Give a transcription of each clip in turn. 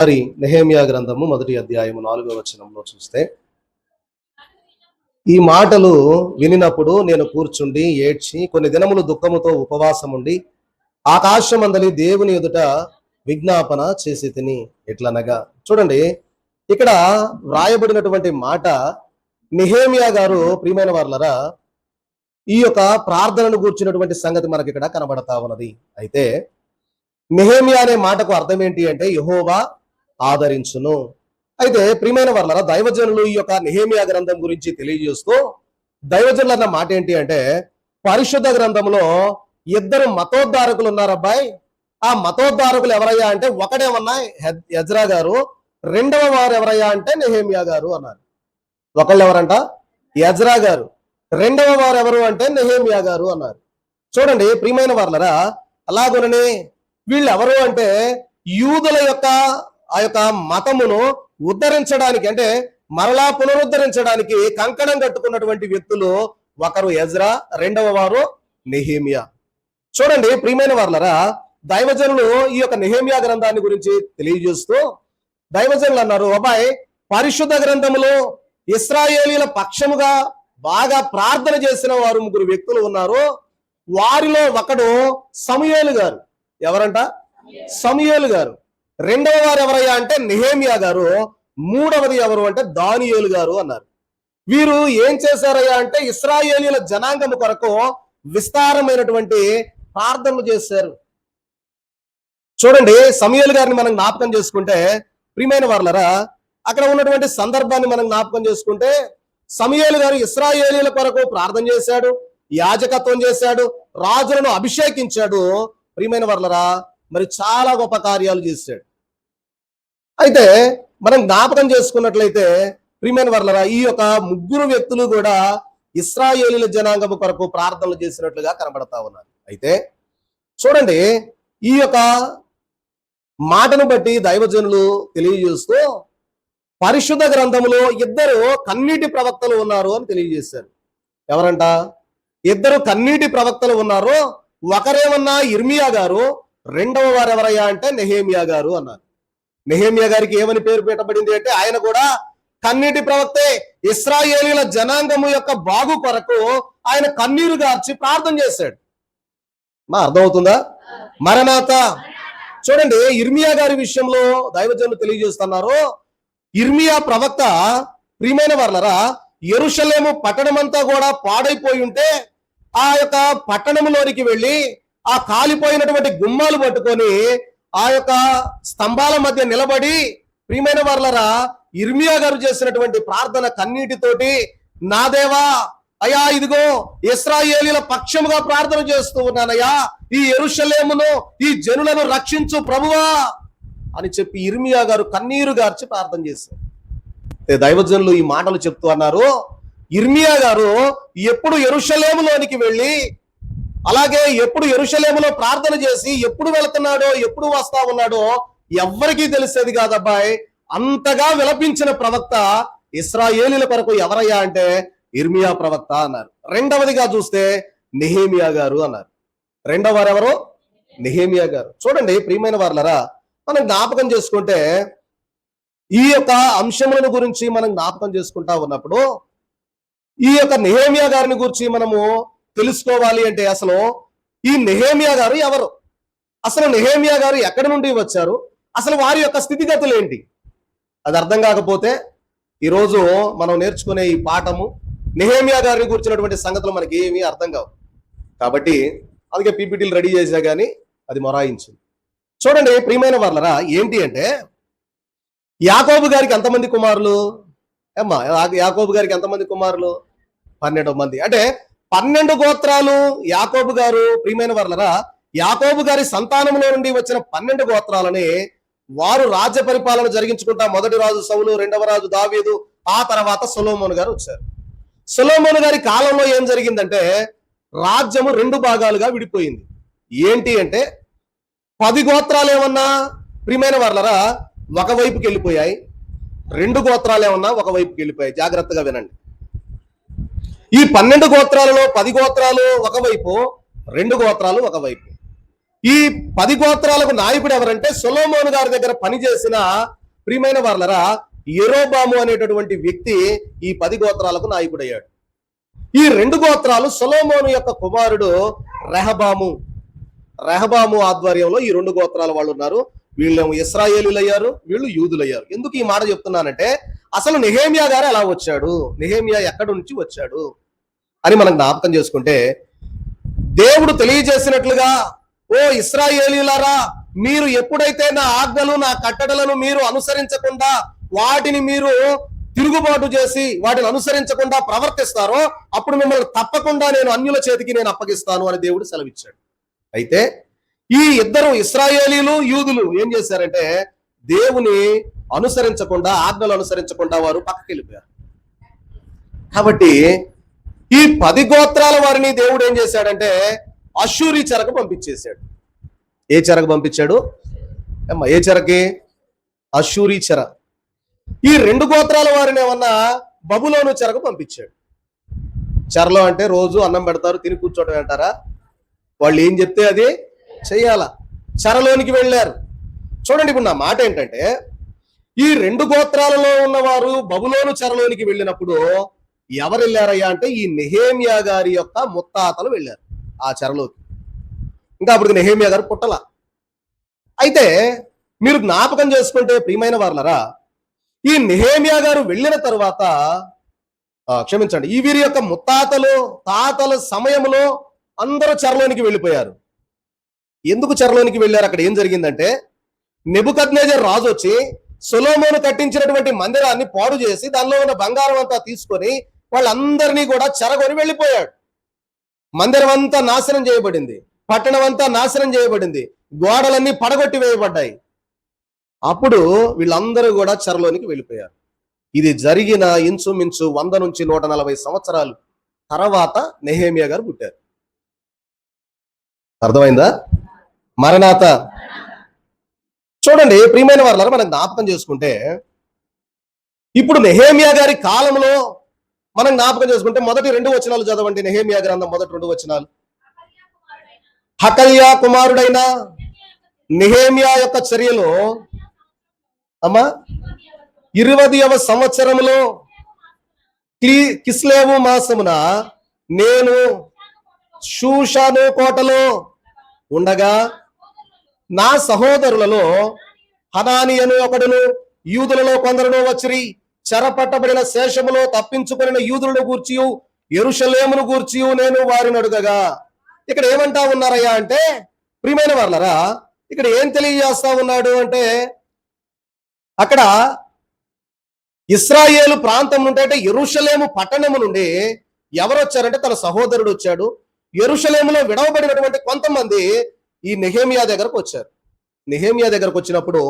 మరి నెహెమ్యా గ్రంథము 1వ అధ్యాయము 4వ వచనంలో చూస్తే, ఈ మాటలు వినినప్పుడు నేను కూర్చుండి ఏడ్చి కొన్ని దినములు దుఃఖముతో ఉపవాసముండి ఆకాశమందలి దేవుని ఎదుట విజ్ఞాపన చేసి తిని. ఎట్లనగా చూడండి, ఇక్కడ వ్రాయబడినటువంటి మాట నెహెమ్యా గారు ప్రియమైన వారలారా ఈ యొక్క ప్రార్థనను గూర్చినటువంటి సంగతి మనకి ఇక్కడ కనబడతా ఉన్నది. అయితే నెహెమ్యా అనే మాటకు అర్థం ఏంటి అంటే యెహోవా ఆదరించును. అయితే ప్రియమైన వారలారా దైవజనులు ఈ యొక్క నెహెమ్యా గ్రంథం గురించి తెలియజేస్తూ దైవజనులు అన్న మాట ఏంటి అంటే, పరిశుద్ధ గ్రంథంలో ఇద్దరు మతోద్ధారకులు ఉన్నారు అబ్బాయి. ఆ మతోద్ధారకులు ఎవరయ్యా అంటే, ఒకడేమన్నా ఎజ్రా గారు, రెండవ వారు ఎవరయ్యా అంటే నెహెమ్యా గారు అన్నారు. ఒకళ్ళు ఎవరంట? ఎజ్రా గారు. రెండవ వారు ఎవరు అంటే నెహెమ్యా గారు అన్నారు. చూడండి ప్రియమైన వారలారా, అలాగుననే వీళ్ళు ఎవరు అంటే యూదుల యొక్క ఆ యొక్క మతమును ఉద్ధరించడానికి, అంటే మరలా పునరుద్ధరించడానికి కంకణం కట్టుకున్నటువంటి వ్యక్తులు. ఒకరు ఎజ్రా, రెండవ వారు నెహెమ్యా. చూడండి ప్రియమైన వారలారా, దైవజనులు ఈ యొక్క నెహెమ్యా గ్రంథాన్ని గురించి తెలియజేస్తూ దైవజనులు అన్నారు, అబ్బాయి పరిశుద్ధ గ్రంథములో ఇశ్రాయేలీల పక్షముగా బాగా ప్రార్థన చేసిన వారు ముగ్గురు వ్యక్తులు ఉన్నారు. వారిలో ఒకడు సమూయేలు గారు. ఎవరంట? సమూయేలు గారు. రెండవ వారు ఎవరయ్యా అంటే నెహెమ్యా గారు. మూడవది ఎవరు అంటే దానియేలు గారు అన్నారు. వీరు ఏం చేశారయ్యా అంటే ఇశ్రాయేలీల జనాంగము కొరకు విస్తారమైనటువంటి ప్రార్థనలు చేశారు. చూడండి సమూయేలు గారిని మనం జ్ఞాపకం చేసుకుంటే ప్రియమైన వారలారా, అక్కడ ఉన్నటువంటి సందర్భాన్ని మనం జ్ఞాపకం చేసుకుంటే, సమూయేలు గారు ఇశ్రాయేలీల కొరకు ప్రార్థన చేశాడు, యాజకత్వం చేశాడు, రాజులను అభిషేకించాడు. ప్రియమైన వారలారా, మరి చాలా గొప్ప కార్యాలు చేశాడు. అయితే మనం జ్ఞాపకం చేసుకున్నట్లయితే ప్రియమైన వారలారా, ఈ యొక్క ముగ్గురు వ్యక్తులు కూడా ఇశ్రాయేలీల జనాంగము కొరకు ప్రార్థనలు చేసినట్లుగా కనబడతా ఉన్నారు. అయితే చూడండి, ఈ యొక్క మాటను బట్టి దైవజనులు తెలియజేస్తూ పరిశుద్ధ గ్రంథములో ఇద్దరు కన్నీటి ప్రవక్తలు ఉన్నారు అని తెలియజేశారు. ఎవరంట? ఇద్దరు కన్నీటి ప్రవక్తలు ఉన్నారు. ఒకరేమన్నా ఇర్మియా గారు, రెండవ వారు ఎవరయ్యా అంటే నెహెమ్యా గారు అన్నారు. నెహెమ్యా గారికి ఏమని పేరు పెట్టబడింది అంటే, ఆయన కూడా కన్నీటి ప్రవక్తే. ఇశ్రాయేలీల జనాంగము యొక్క బాగు కొరకు ఆయన కన్నీరు గార్చి ప్రార్థన చేశాడు. అర్థమవుతుందా? మరణాత. చూడండి ఇర్మియా గారి విషయంలో దైవజనులు తెలియజేస్తున్నారు, ఇర్మియా ప్రవక్త ప్రియమైన వారలారా యెరూషలేము పట్టణమంతా కూడా పాడైపోయి ఉంటే ఆ యొక్క పట్టణంలోనికి వెళ్ళి ఆ కాలిపోయినటువంటి గుమ్మాలు పట్టుకొని ఆ యొక్క స్తంభాల మధ్య నిలబడి ప్రియమైన వారలారా ఇర్మియా గారు చేసినటువంటి ప్రార్థన కన్నీటితోటి, నా దేవా అయ్యా ఇదిగో ఇశ్రాయేలీల పక్షముగా ప్రార్థన చేస్తూ ఉన్నానయ్యా, ఈ యెరూషలేమును ఈ జనులను రక్షించు ప్రభువా అని చెప్పి ఇర్మియా గారు కన్నీరు గార్చి ప్రార్థన చేశారు. దైవజనులు ఈ మాటలు చెప్తూ అన్నారు, ఇర్మియా గారు ఎప్పుడు యెరూషలేములోనికి వెళ్ళి అలాగే ఎప్పుడు యెరూషలేములో ప్రార్థన చేసి ఎప్పుడు వెళుతున్నాడో ఎప్పుడు వస్తా ఉన్నాడో ఎవ్వరికీ తెలిసేది కాదబ్బాయి. అంతగా విలపించిన ప్రవక్త ఇశ్రాయేలీల కొరకు ఎవరయ్యా అంటే ఇర్మియా ప్రవక్త అన్నారు. రెండవదిగా చూస్తే నెహెమ్యా గారు అన్నారు. రెండవ వారు ఎవరు? నెహెమ్యా గారు. చూడండి ప్రియమైన వారలారా, మనం జ్ఞాపకం చేసుకుంటే ఈ యొక్క అంశములను గురించి మనం జ్ఞాపకం చేసుకుంటా ఉన్నప్పుడు ఈ యొక్క నెహెమ్యా గారిని గురించి మనము తెలుసుకోవాలి అంటే అసలు ఈ నెహెమ్యా గారు ఎవరు, అసలు నెహెమ్యా గారు ఎక్కడి నుండి వచ్చారు, అసలు వారి యొక్క స్థితిగతులు ఏంటి, అది అర్థం కాకపోతే ఈరోజు మనం నేర్చుకునే ఈ పాఠము నెహెమ్యా గారిని గురించినటువంటి సంగతులు మనకి ఏమీ అర్థం కావు. కాబట్టి అందుకే పీపీటీలు రెడీ చేసా కానీ అది మొరాయించింది. చూడండి ప్రియమైన వారలారా, ఏంటి అంటే యాకోబు గారికి ఎంతమంది కుమారులు? అమ్మా యాకోబు గారికి ఎంతమంది కుమారులు? 12 మంది. అంటే 12 గోత్రాలు యాకోబు గారు. ప్రియమైన వారలారా, యాకోబు గారి సంతానంలో నుండి వచ్చిన 12 గోత్రాలని వారు రాజ్య పరిపాలన జరిగించుకుంటా మొదటి రాజు సౌలు, రెండవ రాజు దావీదు, ఆ తర్వాత సొలొమోను గారు వచ్చారు. సొలొమోను గారి కాలంలో ఏం జరిగిందంటే రాజ్యము 2 భాగాలుగా విడిపోయింది. ఏంటి అంటే 10 గోత్రాలు ఏమన్నా ప్రియమైన వారలారా ఒకవైపుకి వెళ్ళిపోయాయి, 2 గోత్రాలు ఏమన్నా ఒకవైపుకి వెళ్ళిపోయాయి. జాగ్రత్తగా వినండి. ఈ 12 గోత్రాలలో 10 గోత్రాలు ఒకవైపు, 2 గోత్రాలు ఒకవైపు. ఈ 10 గోత్రాలకు నాయకుడు ఎవరంటే సొలొమోను గారి దగ్గర పనిచేసిన ప్రియమైన వారలరా యెరోబాము అనేటటువంటి వ్యక్తి ఈ 10 గోత్రాలకు నాయకుడయ్యాడు. ఈ 2 గోత్రాలు సొలొమోను యొక్క కుమారుడు రెహబాము ఆధ్వర్యంలో ఈ 2 గోత్రాల వాళ్ళు ఉన్నారు. వీళ్ళేమో ఇశ్రాయేలీలు అయ్యారు, వీళ్ళు యూదులయ్యారు. ఎందుకు ఈ మాట చెప్తున్నానంటే అసలు నెహెమ్యా గారు ఎలా వచ్చాడు, నెహెమ్యా ఎక్కడి నుంచి వచ్చాడు అని మనం జ్ఞాపకం చేసుకుంటే, దేవుడు తెలియజేసినట్లుగా, ఓ ఇశ్రాయేలీయులారా, మీరు ఎప్పుడైతే నా ఆజ్ఞలు నా కట్టడలను మీరు అనుసరించకుండా వాటిని మీరు తిరుగుబాటు చేసి వాటిని అనుసరించకుండా ప్రవర్తిస్తారో అప్పుడు మిమ్మల్ని తప్పకుండా నేను అన్యుల చేతికి నేను అప్పగిస్తాను అని దేవుడు సెలవిచ్చాడు. అయితే ఈ ఇద్దరు ఇశ్రాయేలీలు యూదులు ఏం చేశారంటే దేవుని అనుసరించకుండా, ఆజ్ఞలు అనుసరించకుండా వారు పక్కకి వెళ్ళిపోయారు. కాబట్టి ఈ 10 గోత్రాల వారిని దేవుడు ఏం చేశాడంటే అష్షూరీ చెరకు పంపించేశాడు. ఏ చెరకు పంపించాడు అమ్మా? ఏ చెరకి? అష్షూరీ చెర. ఈ 2 గోత్రాల వారిని ఏమన్నా బబులోను చెరకు పంపించాడు. చెరలో అంటే రోజు అన్నం పెడతారు, తిని కూర్చోటం అంటారా? వాళ్ళు ఏం చెప్తే అది చెయ్యాల. చెరలోనికి వెళ్ళారు. చూడండి, ఇప్పుడు నా మాట ఏంటంటే ఈ 2 గోత్రాలలో ఉన్నవారు బబులోను చెరలోనికి వెళ్ళినప్పుడు ఎవరు వెళ్ళారయ్యా అంటే ఈ నెహెమ్యా గారి యొక్క ముత్తాతలు వెళ్ళారు ఆ చెరలోకి. ఇంకా అప్పుడు నెహెమ్యా గారు పుట్టల. అయితే మీరు జ్ఞాపకం చేసుకుంటే ప్రియమైన వారలరా, ఈ నెహెమ్యా గారు వెళ్ళిన తర్వాత క్షమించండి, ఈ వీరి యొక్క ముత్తాతలు తాతల సమయంలో అందరూ చెరలోనికి వెళ్ళిపోయారు. ఎందుకు చెరలోనికి వెళ్ళారు? అక్కడ ఏం జరిగిందంటే నెబుకద్నెజర్ రాజు వచ్చి సొలొమోను కట్టించినటువంటి మందిరాన్ని పాడు చేసి దానిలో ఉన్న బంగారం అంతా తీసుకొని వాళ్ళందరినీ కూడా చెరగొని వెళ్ళిపోయాడు. మందిరం అంతా నాశనం చేయబడింది, పట్టణం అంతా నాశనం చేయబడింది, గోడలన్నీ పడగొట్టి వేయబడ్డాయి. అప్పుడు వీళ్ళందరూ కూడా చెరలోనికి వెళ్ళిపోయారు. ఇది జరిగిన ఇంచుమించు 100 నుంచి 140 సంవత్సరాలు తర్వాత నెహెమ్యా గారు పుట్టారు. అర్థమైందా? మరణాత. చూడండి ప్రియమైన వారలారా, మనం జ్ఞాపకం చేసుకుంటే ఇప్పుడు నెహెమ్యా గారి కాలంలో మనం జ్ఞాపకం చేసుకుంటే మొదటి 2 వచనాలు చదవండి. నెహెమ్యా గ్రంథం మొదటి 2 వచనాలు. హకల్యా కుమారుడైన నెహెమ్యా యొక్క చర్యలో అమ్మా 20వ సంవత్సరంలో కిస్లేవు మాసమున నేను షూషాను కోటలో ఉండగా నా సహోదరులలో హనానీయను ఒకడును యూదులలో కొందరును వచ్చిరి. చెరపట్టబడిన శేషములో తప్పించుకుని యూదులను గూర్చియు యెరూషలేమును గూర్చియు నేను వారిని అడుగగా. ఇక్కడ ఏమంటా ఉన్నారయ్యా అంటే ప్రియమైన వారలారా, ఇక్కడ ఏం తెలియజేస్తా ఉన్నాడు అంటే అక్కడ ఇశ్రాయేలు ప్రాంతం నుండి అంటే యెరూషలేము పట్టణము నుండి ఎవరు వచ్చారంటే తన సహోదరుడు వచ్చాడు. యెరూషలేములో విడవబడినటువంటి కొంతమంది ఈ నెహెమ్యా దగ్గరకు వచ్చారు. నెహెమ్యా దగ్గరకు వచ్చినప్పుడు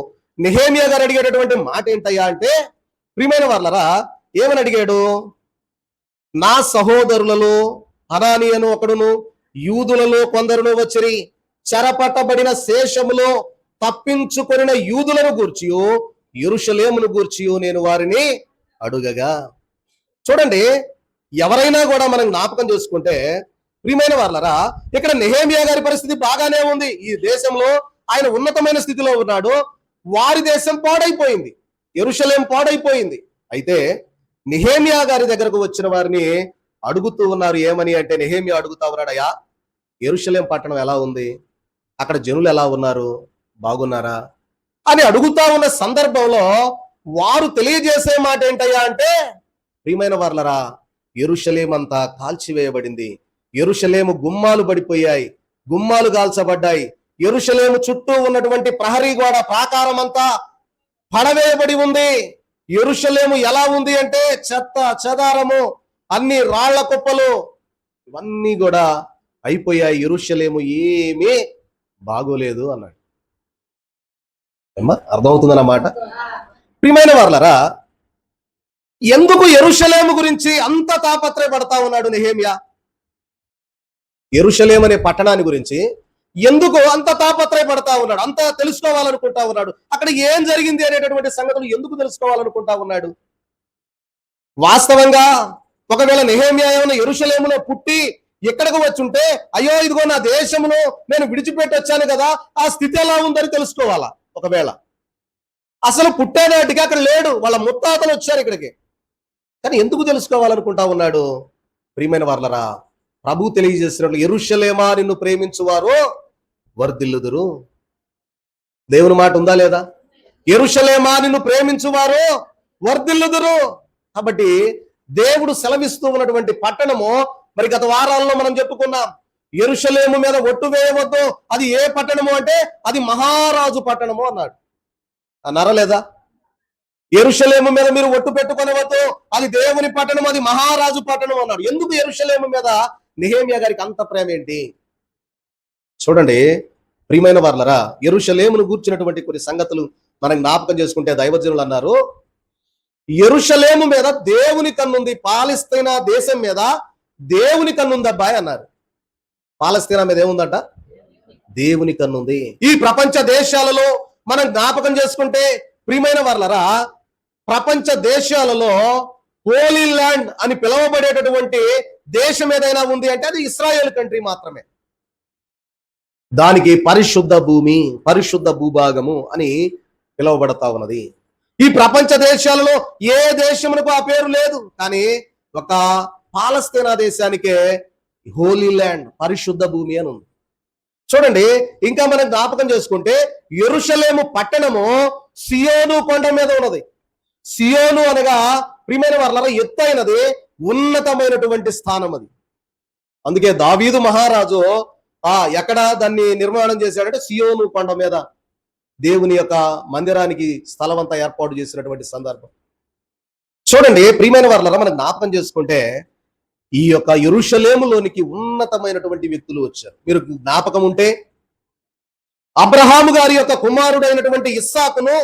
నెహెమ్యా గారు అడిగేటటువంటి మాట ఏంటయ్యా అంటే ప్రియమైన వారలారా, ఏమని అడిగాడు? నా సహోదరులలో హనానీయను ఒకడును యూదులలో కొందరును వచ్చిరి. చెరపట్టబడిన శేషములో తప్పించుకొనిన యూదులను గూర్చియు యెరూషలేమును గూర్చియు నేను వారిని అడుగగా. చూడండి, ఎవరైనా కూడా మనం జ్ఞాపకం చేసుకుంటే ప్రియమైన వారలారా, ఇక్కడ నెహెమ్యా గారి పరిస్థితి బాగానే ఉంది. ఈ దేశంలో ఆయన ఉన్నతమైన స్థితిలో ఉన్నాడు. వారి దేశం పాడైపోయింది, యెరూషలేం పాడైపోయింది. అయితే నెహెమ్యా గారి దగ్గరకు వచ్చిన వారిని అడుగుతూ ఉన్నారు. ఏమని అంటే నెహెమ్యా అడుగుతా ఉన్నాడయ్యా, యెరూషలేం పట్టణం ఎలా ఉంది, అక్కడ జనులు ఎలా ఉన్నారు, బాగున్నారా అని అడుగుతా ఉన్న సందర్భంలో వారు తెలియజేసే మాట ఏంటయ్యా అంటే ప్రియమైన వారలారా, యెరూషలేం అంతా కాల్చివేయబడింది, యెరూషలేము గుమ్మాలు పడిపోయాయి, గుమ్మాలు కాల్చబడ్డాయి, యెరూషలేము చుట్టూ ఉన్నటువంటి ప్రహరీ గోడ ప్రాకారం అంతా పడవేయబడి ఉంది. యెరూషలేము ఎలా ఉంది అంటే చెత్త చెదారము, అన్ని రాళ్ల కుప్పలు, ఇవన్నీ కూడా అయిపోయాయి, యెరూషలేము ఏమీ బాగోలేదు అన్నాడు. అర్థమవుతుందన్నమాట. ప్రియమైన వారలారా, ఎందుకు యెరూషలేము గురించి అంత తాపత్రయపడతా ఉన్నాడు నెహెమ్యా? యెరూషలేం అనే పట్టణాన్ని గురించి ఎందుకు అంత తాపత్రయపడతా ఉన్నాడు, అంత తెలుసుకోవాలనుకుంటా ఉన్నాడు? అక్కడ ఏం జరిగింది అనేటటువంటి సంగతులు ఎందుకు తెలుసుకోవాలనుకుంటా ఉన్నాడు? వాస్తవంగా ఒకవేళ నెహెమ్యా ఏమైనా యెరూషలేములో పుట్టి ఇక్కడికి వచ్చి ఉంటే అయ్యో ఇదిగో నా దేశమును నేను విడిచిపెట్టి వచ్చాను కదా, ఆ స్థితి ఎలా ఉందని తెలుసుకోవాలా. ఒకవేళ అసలు పుట్టేనాటికి అక్కడ లేడు, వాళ్ళ ముత్తాతలు వచ్చారు ఇక్కడికి, కానీ ఎందుకు తెలుసుకోవాలనుకుంటా ఉన్నాడు? ప్రియమైన వారలరా, ప్రభు తెలియజేసినట్లు యెరూషలేమా నిన్ను ప్రేమించువారు వర్ధిల్లుదురు. దేవుని మాట ఉందా లేదా? యెరూషలేమా నిన్ను ప్రేమించువారు వర్ధిల్లుదురు. కాబట్టి దేవుడు సెలవిస్తూ ఉన్నటువంటి పట్టణము, మరి గత వారాల్లో మనం చెప్పుకున్నాం, యెరూషలేము మీద ఒట్టు వేయవద్దు. అది ఏ పట్టణము అంటే అది మహారాజు పట్టణము అన్నాడు. అన్నారా లేదా? యెరూషలేము మీద మీరు ఒట్టు పెట్టుకొనవద్దు, అది దేవుని పట్టణం, అది మహారాజు పట్టణం అన్నాడు. ఎందుకు యెరూషలేము మీద నెహెమ్యా గారికి అంత ప్రేమ ఏంటి? చూడండి ప్రియమైన వారలరా, యెరూషలేమును గూర్చినటువంటి కొన్ని సంగతులు మనం జ్ఞాపకం చేసుకుంటే దైవజనులు అన్నారు, యెరూషలేము మీద దేవుని కన్నుంది, పాలస్తీనా దేశం మీద దేవుని కన్నుంది అబ్బాయి అన్నారు. పాలస్తీనా మీద ఏముందంట? దేవుని కన్నుంది. ఈ ప్రపంచ దేశాలలో మనం జ్ఞాపకం చేసుకుంటే ప్రియమైన వారలరా, ప్రపంచ దేశాలలో హోలీ ల్యాండ్ అని పిలువబడేటటువంటి దేశం ఏదైనా ఉంది అంటే అది ఇస్రాయేల్ కంట్రీ మాత్రమే. దానికి పరిశుద్ధ భూమి, పరిశుద్ధ భూభాగము అని పిలువబడతా ఉన్నది. ఈ ప్రపంచ దేశాలలో ఏ దేశమునకు ఆ పేరు లేదు, కానీ ఒక పాలస్తీనా దేశానికే హోలీ ల్యాండ్, పరిశుద్ధ భూమి అని ఉంది. చూడండి ఇంకా మనం జ్ఞాపకం చేసుకుంటే యెరూషలేము పట్టణము సియోను కొండ మీద ఉన్నది. సియోను అనగా ప్రియమైన వారలారా ఎత్తైనది, ఉన్నతమైనటువంటి స్థానం అది. అందుకే దావీదు మహారాజు ఎక్కడ దాన్ని నిర్మాణం చేశాడంటే సియోను కొండ మీద దేవుని యొక్క మందిరానికి స్థలం అంతా ఏర్పాటు చేసినటువంటి సందర్భం. చూడండి ప్రియమైన వారలారా, మనం జ్ఞాపకం చేసుకుంటే ఈ యొక్క యెరూషలేములోనికి ఉన్నతమైనటువంటి వ్యక్తులు వచ్చారు. మీరు జ్ఞాపకం ఉంటే అబ్రహాము గారి యొక్క కుమారుడైనటువంటి ఇస్సాకును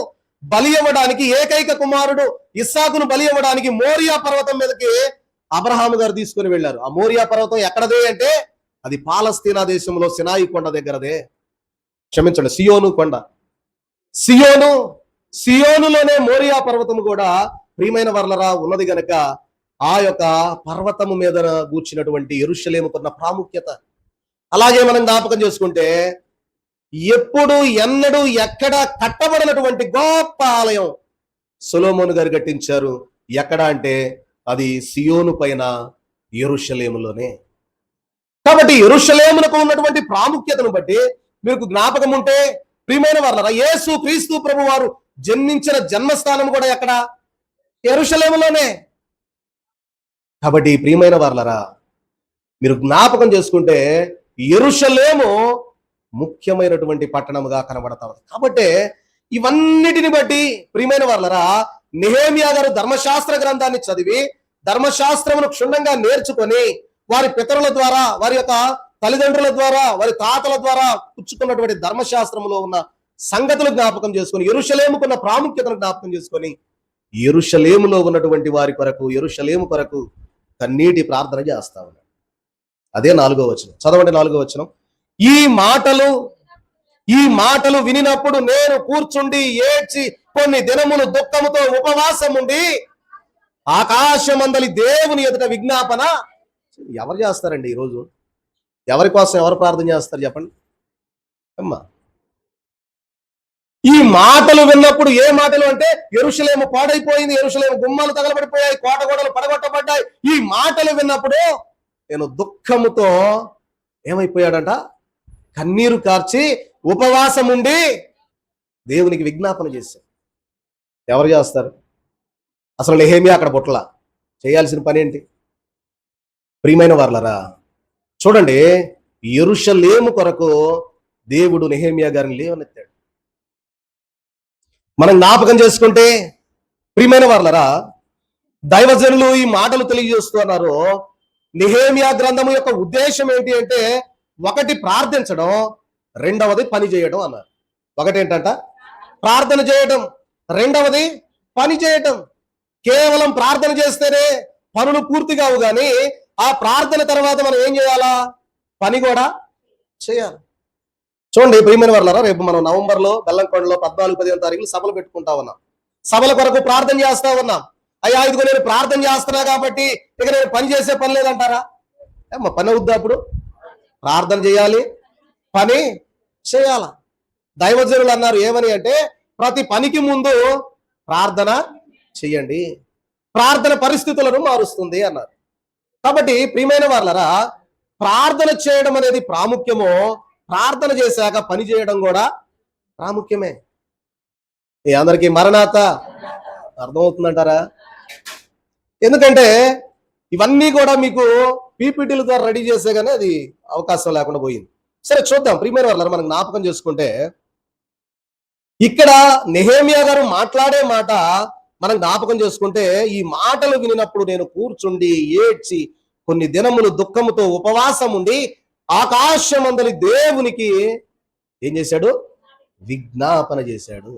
బలి ఇవ్వడానికి, ఏకైక కుమారుడు ఇస్సాకును బలి ఇవ్వడానికి మోరియా పర్వతం మీదకి అబ్రహాము గారు తీసుకుని వెళ్ళారు. ఆ మోరియా పర్వతం ఎక్కడదే అంటే అది పాలస్తీనా దేశంలో సినాయి కొండ దగ్గరదే, క్షమించండి సియోను కొండ. సియోనులోనే మోరియా పర్వతం కూడా ప్రియమైన వర్లరా ఉన్నది గనక ఆ యొక్క పర్వతము మీద కూర్చున్నటువంటి యెరూషలేముకున్న ప్రాముఖ్యత. అలాగే మనం జ్ఞాపకం చేసుకుంటే ఎప్పుడు ఎన్నడూ ఎక్కడ కట్టబడినటువంటి గొప్ప ఆలయం సొలొమోను గారు కట్టించారు. ఎక్కడ అంటే అది సియోను పైన యెరూషలేములోనే. కాబట్టి యెరూషలేమునకు ఉన్నటువంటి ప్రాముఖ్యతను బట్టి మీకు జ్ఞాపకం ఉంటే ప్రియమైన వారలారా, యేసు క్రీస్తు ప్రభు వారు జన్మించిన జన్మస్థానం కూడా ఎక్కడ? యెరూషలేములోనే. కాబట్టి ప్రియమైన వారలారా, మీరు జ్ఞాపకం చేసుకుంటే యెరూషలేము ముఖ్యమైనటువంటి పట్టణముగా కనబడతా ఉంది. కాబట్టి ఇవన్నిటిని బట్టి ప్రియమైన వారలారా, నెహెమ్యా గారు ధర్మశాస్త్ర గ్రంథాన్ని చదివి ధర్మశాస్త్రమును క్షుణ్ణంగా నేర్చుకొని వారి పితరుల ద్వారా, వారి యొక్క తల్లిదండ్రుల ద్వారా, వారి తాతల ద్వారా పుచ్చుకున్నటువంటి ధర్మశాస్త్రములో ఉన్న సంగతులు జ్ఞాపకం చేసుకొని, యెరూషలేముకున్న ప్రాముఖ్యతను జ్ఞాపకం చేసుకొని, యెరూషలేములో ఉన్నటువంటి వారి కొరకు, యెరూషలేము కొరకు కన్నీటి ప్రార్థన చేస్తా ఉన్నాడు. అదే 4వ వచనం చదవండి. 4వ వచనం, ఈ మాటలు వినినప్పుడు నేను కూర్చుండి ఏడ్చి కొన్ని దినములు దుఃఖముతో ఉపవాసం ఉండి ఆకాశమందలి దేవుని ఎదుట విజ్ఞాపన. ఎవరు చేస్తారండి ఈరోజు? ఎవరి కోసం ఎవరు ప్రార్థన చేస్తారు చెప్పండి అమ్మా? ఈ మాటలు విన్నప్పుడు, ఏ మాటలు అంటే యెరూషలేము పాడైపోయింది, యెరూషలేము గుమ్మాలు తగలబడిపోయాయి, కోటగోడలు పడగొట్టబడ్డాయి. ఈ మాటలు విన్నప్పుడు నేను దుఃఖముతో ఏమైపోయాడంట? కన్నీరు కార్చి ఉపవాసం ఉండి దేవునికి విజ్ఞాపన చేశాడు. ఎవరు చేస్తారు? అసలు నెహెమ్యా అక్కడ పుట్టల. చేయాల్సిన పని ఏంటి? ప్రియమైన వారలారా, చూడండి యెరూషలేము కొరకు దేవుడు నెహెమ్యా గారిని లేవనెత్తాడు. మనం జ్ఞాపకం చేసుకుంటే ప్రియమైన వారలారా, దైవజనులు ఈ మాటలు తెలియజేస్తున్నారు. నెహెమ్యా గ్రంథము యొక్క ఉద్దేశం ఏంటి అంటే, ఒకటి ప్రార్థించడం, రెండవది పని చేయడం అన్నారు. ఒకటి ఏంటంట? ప్రార్థన చేయటం, రెండవది పని చేయటం. కేవలం ప్రార్థన చేస్తేనే పనులు పూర్తి కావు, కానీ ఆ ప్రార్థన తర్వాత మనం ఏం చేయాలా? పని కూడా చేయాలి. చూడండి ప్రియమైన వారలారా, రేపు మనం నవంబర్లో బెల్లంకొండలో 14-15 తారీఖులు సభలు పెట్టుకుంటా ఉన్నాం. సభల కొరకు ప్రార్థన చేస్తా ఉన్నాం. అయ్యా ఇదిగో నేను ప్రార్థన చేస్తున్నా కాబట్టి ఇక నేను పని చేసే పని లేదంటారా? ఏమ్మా పని అవుద్దా అప్పుడు? ప్రార్థన చేయాలి, పని చేయాల. దైవజనులు అన్నారు ఏమని అంటే, ప్రతి పనికి ముందు ప్రార్థన చెయ్యండి, ప్రార్థన పరిస్థితులను మారుస్తుంది అన్నారు. కాబట్టి ప్రియమైన వాళ్ళరా, ప్రార్థన చేయడం అనేది ప్రాముఖ్యమో, ప్రార్థన చేశాక పని చేయడం కూడా ప్రాముఖ్యమే. మీ అందరికీ మరణాత అర్థమవుతుందంటారా? ఎందుకంటే ఇవన్నీ కూడా మీకు పీపీటీల ద్వారా రెడీ చేసే కానీ అది అవకాశం లేకుండా పోయింది. సరే చూద్దాం ప్రియమైన వాళ్ళరా, మనం జ్ఞాపకం చేసుకుంటే ఇక్కడ నెహేమియా గారు మాట్లాడే మాట మనం జ్ఞాపకం చేసుకుంటే, ఈ మాటలు వినినప్పుడు నేను కూర్చుండి ఏడ్చి కొన్ని దినములు దుఃఖముతో ఉపవాసం ఉండి ఆకాశమందలి దేవునికి ఏం చేశాడు? విజ్ఞాపన చేశాడు.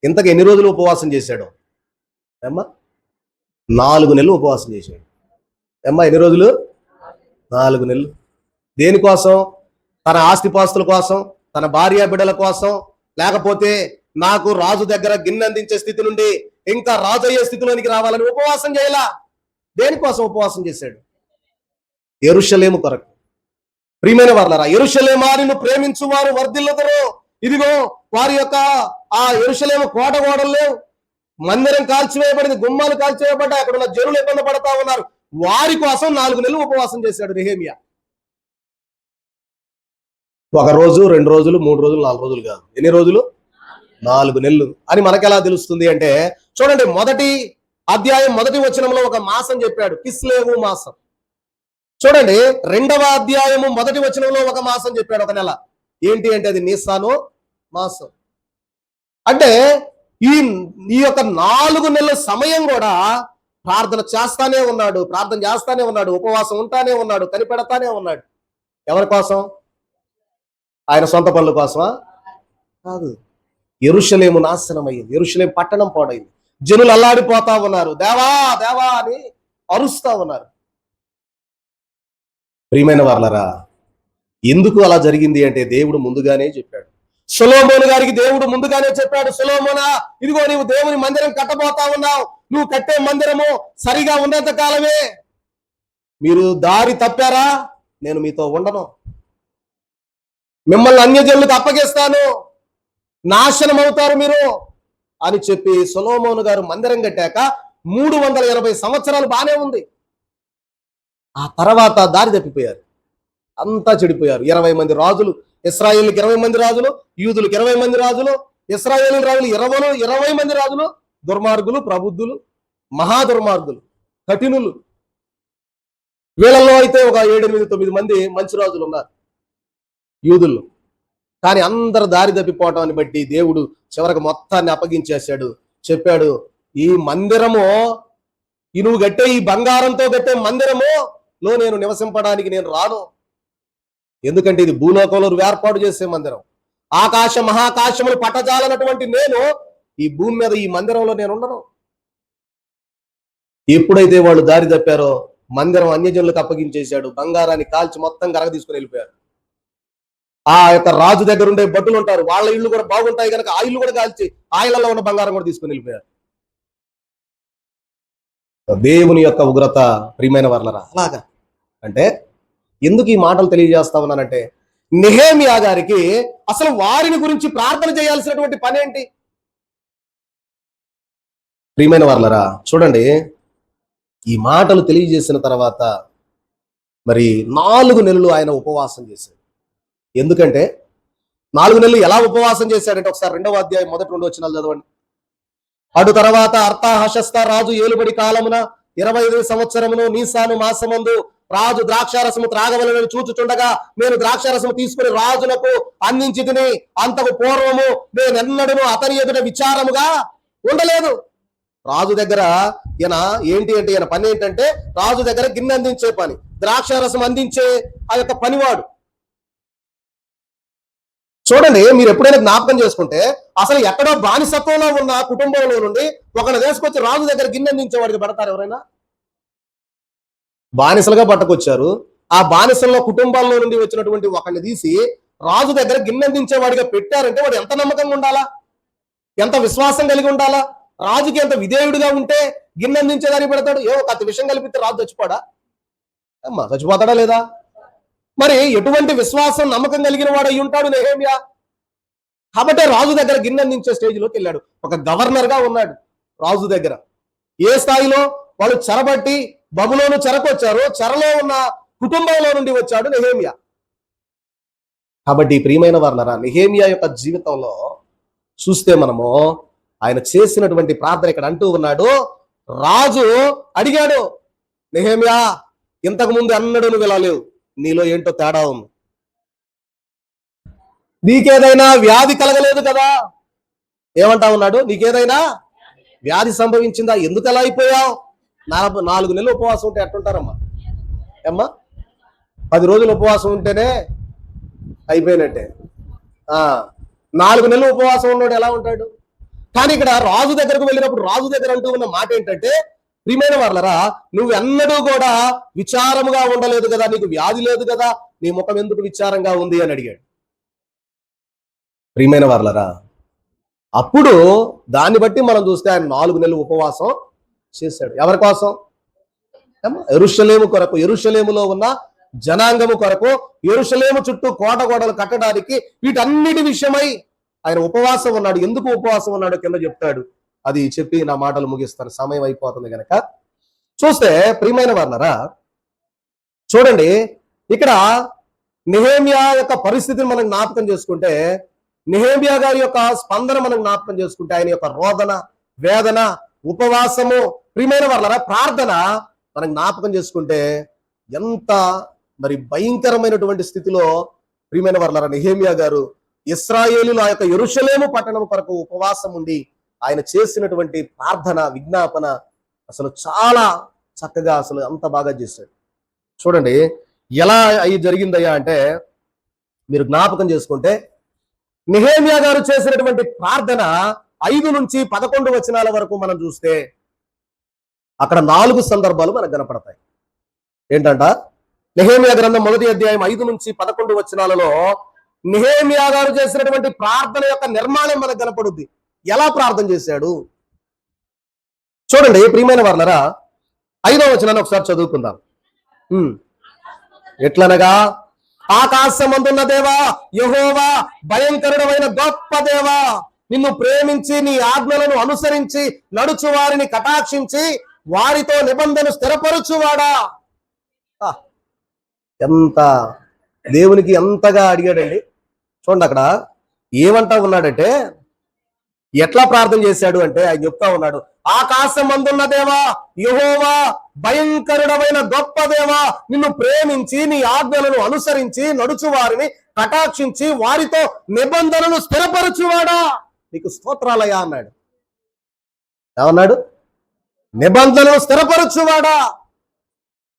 ఇంతకు ఎన్ని రోజులు ఉపవాసం చేశాడు ఏమ్మా? 4 నెలలు ఉపవాసం చేశాడు. ఏమ్మా ఎన్ని రోజులు? 4 నెలలు. దేనికోసం? తన ఆస్తిపాస్తుల కోసం, తన భార్య బిడ్డల కోసం, లేకపోతే నాకు రాజు దగ్గర గిన్నెందించే స్థితి నుండి ఇంకా రాజు అయ్యే స్థితిలోనికి రావాలని ఉపవాసం చేయాల. దేనికోసం ఉపవాసం చేశాడు? యెరూషలేము కొరకు. ప్రియమైన వారలారా, యెరూషలేమా నిన్ను ప్రేమించు వారు వర్ధిల్లుదురు. ఇదిగో వారి యొక్క ఆ యెరూషలేము కోట గోడలు లేవు, మందిరం కాల్చివేయబడింది, గుమ్మాలు కాల్చివేయబడ్డాయి, అక్కడ ఉన్న జనులు ఇబ్బంది పడతా ఉన్నారు. వారి కోసం 4 నెలలు ఉపవాసం చేశాడు నెహెమియా. 1 రోజు, 2 రోజులు, 3 రోజులు, 4 రోజులు కాదు. ఎన్ని రోజులు? 4 నెలలు. అని మనకెలా తెలుస్తుంది అంటే, చూడండి మొదటి అధ్యాయం మొదటి వచనంలో ఒక మాసం చెప్పాడు, కిస్లేవు మాసం. చూడండి 2వ అధ్యాయము మొదటి వచనంలో ఒక మాసం చెప్పాడు, ఒక నెల. ఏంటి అంటే అది నీసాను మాసం. అంటే ఈ ఈ యొక్క 4 నెలల సమయం కూడా ప్రార్థన చేస్తానే ఉన్నాడు, ప్రార్థన చేస్తానే ఉన్నాడు, ఉపవాసం ఉంటానే ఉన్నాడు, కనిపెడతానే ఉన్నాడు. ఎవరి కోసం? ఆయన సొంత పనుల కోసమా? కాదు. యెరూషలేము నాశనం అయ్యింది, యెరూషలేము పట్టణం పాడైంది, జనులు అల్లాడిపోతా ఉన్నారు, దేవా దేవా అని అరుస్తా ఉన్నారు. ప్రియమైన వారలారా, ఎందుకు అలా జరిగింది అంటే దేవుడు ముందుగానే చెప్పాడు. సొలొమోను గారికి దేవుడు ముందుగానే చెప్పాడు, సొలొమోనా ఇదిగో నీవు దేవుని మందిరం కట్టబోతా ఉన్నావు, నువ్వు కట్టే మందిరము సరిగా ఉన్నంత కాలమే, మీరు దారి తప్పారా నేను మీతో ఉండను, మిమ్మల్ని అన్యజనులకు అప్పగిస్తాను, నాశనం అవుతారు మీరు అని చెప్పి సొలొమోను గారు మందిరం కట్టాక 380 సంవత్సరాలు బానే ఉంది. ఆ తర్వాత దారి తప్పిపోయారు, అంతా చెడిపోయారు. 20 మంది రాజులు, ఇశ్రాయేలుకి 20 మంది రాజులు, యూదులకు 20 మంది రాజులు, ఇశ్రాయేలు రాజులు 20 మంది రాజులు, దుర్మార్గులు, ప్రబుద్ధులు, మహా దుర్మార్గులు, కఠినులు. వీళ్ళల్లో అయితే ఒక 7, 8, 9 మంది మంచి రాజులు ఉన్నారు యూదుల్లో. కానీ అందరు దారి తప్పిపోవటాన్ని బట్టి దేవుడు చివరికి మొత్తాన్ని అప్పగించేశాడు. చెప్పాడు, ఈ మందిరము, ఈ నువ్వు కట్టే ఈ బంగారంతో కట్టే మందిరము లో నేను నివసింపడానికి నేను రాను. ఎందుకంటే ఇది భూలోకంలో ఏర్పాటు చేసే మందిరం, ఆకాశ మహాకాశములు పట్టజాలనటువంటి నేను ఈ భూమి మీద ఈ మందిరంలో నేను ఉండను. ఎప్పుడైతే వాళ్ళు దారి తప్పారో మందిరం అన్యజనులకు అప్పగించేశాడు, బంగారాన్ని కాల్చి మొత్తం కరగ తీసుకుని వెళ్ళిపోయారు. ఆ యొక్క రాజు దగ్గర ఉండే భటులు ఉంటారు, వాళ్ళ ఇళ్ళు కూడా బాగుంటాయి కనుక ఆ ఇల్లు కూడా కాల్చి ఆ ఇళ్లలో ఉన్న బంగారం కూడా తీసుకుని వెళ్ళిపోయారు. దేవుని యొక్క ఉగ్రత ప్రియమైన వారలారా. అలాగా అంటే ఎందుకు ఈ మాటలు తెలియజేస్తా ఉన్నానంటే, నెహెమియా గారికి అసలు వారిని గురించి ప్రార్థన చేయాల్సినటువంటి పని ఏంటి? ప్రియమైన వారలారా చూడండి, ఈ మాటలు తెలియజేసిన తర్వాత మరి 4 నెలలు ఆయన ఉపవాసం చేశాడు. ఎందుకంటే 4 నెలలు ఎలా ఉపవాసం చేశాడంటే, ఒకసారి 2వ అధ్యాయం మొదటి 2 వచనాలు చదవండి. అటు తర్వాత అర్తహషస్త రాజు ఏలుబడి కాలమున 25వ సంవత్సరమును నీసాను మాసమందు రాజు ద్రాక్షారసము త్రాగవలనని చూచుచుండగా నేను ద్రాక్షారసము తీసుకుని రాజులకు అందించి తిని, అంతకు పూర్వము నేనెన్నడను అతని ఎదుట విచారముగా ఉండలేదు. రాజు దగ్గర ఈయన ఏంటి అంటే, ఈయన పని ఏంటంటే రాజు దగ్గర గిన్నె అందించే పని, ద్రాక్షారసం అందించే ఆ యొక్క పనివాడు. చూడండి, మీరు ఎప్పుడైనా జ్ఞాపకం చేసుకుంటే, అసలు ఎక్కడో బానిసత్వంలో ఉన్న కుటుంబంలో నుండి ఒకరిని తీసుకొచ్చి రాజు దగ్గర గిన్నె అందించేవాడికి పెడతారు ఎవరైనా? బానిసలుగా పట్టుకొచ్చారు, ఆ బానిసల్లో కుటుంబాల్లో నుండి వచ్చినటువంటి ఒకరిని తీసి రాజు దగ్గర గిన్నె అందించేవాడిగా పెట్టారంటే వాడు ఎంత నమ్మకంగా ఉండాలా, ఎంత విశ్వాసం కలిగి ఉండాలా, రాజుకి ఎంత విధేయుడిగా ఉంటే గిన్నె అందించేదానికి పెడతాడు. ఒక అతి విషయం కలిపితే రాజు చచ్చిపోడా? అమ్మా చచ్చిపోతాడా లేదా? మరి ఎటువంటి విశ్వాసం నమ్మకం కలిగిన వాడు అయి ఉంటాడు నెహెమ్యా. కాబట్టి రాజు దగ్గర గిన్నె అందించే స్టేజ్లోకి వెళ్ళాడు. ఒక గవర్నర్ గా ఉన్నాడు రాజు దగ్గర. ఏ స్థాయిలో? వాళ్ళు చెరబట్టి బబులోను చెరకొచ్చారు, చెరలో ఉన్న కుటుంబంలో నుండి వచ్చాడు నెహెమ్యా. కాబట్టి ప్రియమైన వారలారా, నెహెమ్యా యొక్క జీవితంలో చూస్తే మనము ఆయన చేసినటువంటి ప్రార్థన ఇక్కడ అంటూ ఉన్నాడు. రాజు అడిగాడు, నెహెమ్యా ఇంతకు ముందు అన్నడు నువ్వు ఇలా లేవు, నీలో ఏంటో తేడా ఉంది, నీకేదైనా వ్యాధి కలగలేదు కదా? ఏమంటా ఉన్నాడు? నీకేదైనా వ్యాధి సంభవించిందా? ఎందుకు అలా అయిపోయావు? 4 నెలలు ఉపవాసం ఉంటే ఎట్టుంటారమ్మా? ఏమ్మా 10 రోజులు ఉపవాసం ఉంటేనే అయిపోయినట్టే. 4 నెలలు ఉపవాసం ఉన్నాడు ఎలా ఉంటాడు? కానీ ఇక్కడ రాజు దగ్గరకు వెళ్ళినప్పుడు రాజు దగ్గర అంటూ ఉన్న మాట ఏంటంటే, ప్రియమైన వాళ్ళరా, నువ్వు ఎన్నడూ కూడా విచారముగా ఉండలేదు కదా, నీకు వ్యాధి లేదు కదా, నీ ముఖం ఎందుకు విచారంగా ఉంది అని అడిగాడు. ప్రియమైన వాళ్ళరా, అప్పుడు దాన్ని బట్టి మనం చూస్తే ఆయన 4 నెలలు ఉపవాసం చేశాడు. ఎవరి కోసం? యెరూషలేము కొరకు, యెరూషలేములో ఉన్న జనాంగము కొరకు, యెరూషలేము చుట్టూ కోట గోడలు కట్టడానికి, వీటన్నిటి విషయమై ఆయన ఉపవాసం ఉన్నాడు. ఎందుకు ఉపవాసం ఉన్నాడు కింద చెప్తాడు, అది చెప్పి నా మాటలు ముగిస్తాను, సమయం అయిపోతుంది గనక. చూస్తే ప్రియమైన వాళ్ళరా, చూడండి ఇక్కడ నెహెమ్యా యొక్క పరిస్థితిని మనం జ్ఞాపకం చేసుకుంటే, నెహెమ్యా గారి యొక్క స్పందన మనం జ్ఞాపకం చేసుకుంటే, ఆయన యొక్క రోదన, వేదన, ఉపవాసము, ప్రియమైన వాళ్ళరా ప్రార్థన మనం జ్ఞాపకం చేసుకుంటే ఎంత మరి భయంకరమైనటువంటి స్థితిలో ప్రియమైన వాళ్ళరా నెహెమ్యా గారు ఇశ్రాయేలుల యొక్క యెరూషలేము పట్టణం కొరకు ఉపవాసం ఉండి ఆయన చేసినటువంటి ప్రార్థన, విజ్ఞాపన అసలు చాలా చక్కగా, అసలు అంత బాగా చేశాడు. చూడండి ఎలా అయి జరిగిందయ్యా అంటే, మీరు జ్ఞాపకం చేసుకుంటే నెహెమ్యా గారు చేసినటువంటి ప్రార్థన 5 నుంచి 11 వచనాల వరకు మనం చూస్తే అక్కడ 4 సందర్భాలు మనకు కనపడతాయి. ఏంటంట? నెహెమ్యా గ్రంథం 1వ అధ్యాయం 5 నుంచి 11 వచనాలలో నెహెమ్యా గారు చేసినటువంటి ప్రార్థన యొక్క నిర్మాణం మనకు కనపడుద్ది. ఎలా ప్రార్థన చేశాడు చూడండి. ప్రియమైన వారలారా, 5వ వచనాన్ని ఒకసారి చదువుకుందాం. ఎట్లనగా, ఆకాశమందున్న దేవా యెహోవా, భయంకరుడమైన గొప్ప దేవా, నిన్ను ప్రేమించి నీ ఆజ్ఞలను అనుసరించి నడుచు వారిని కటాక్షించి వారితో నిబంధన స్థిరపరచువాడా. ఎంత దేవునికి ఎంతగా అడిగాడండి. చూడండి అక్కడ ఏమంటా ఉన్నాడంటే, ఎట్లా ప్రార్థన చేశాడు అంటే ఆయన చెప్తా ఉన్నాడు, ఆకాశమందున్న దేవా యెహోవా, భయంకరుడమైన గొప్ప దేవా, నిన్ను ప్రేమించి నీ ఆజ్ఞలను అనుసరించి నడుచు వారిని కటాక్షించి వారితో నిబంధనలు స్థిరపరచువాడా, నీకు స్తోత్రాలయా అన్నాడు. ఏమన్నాడు? నిబంధనలు స్థిరపరచువాడా.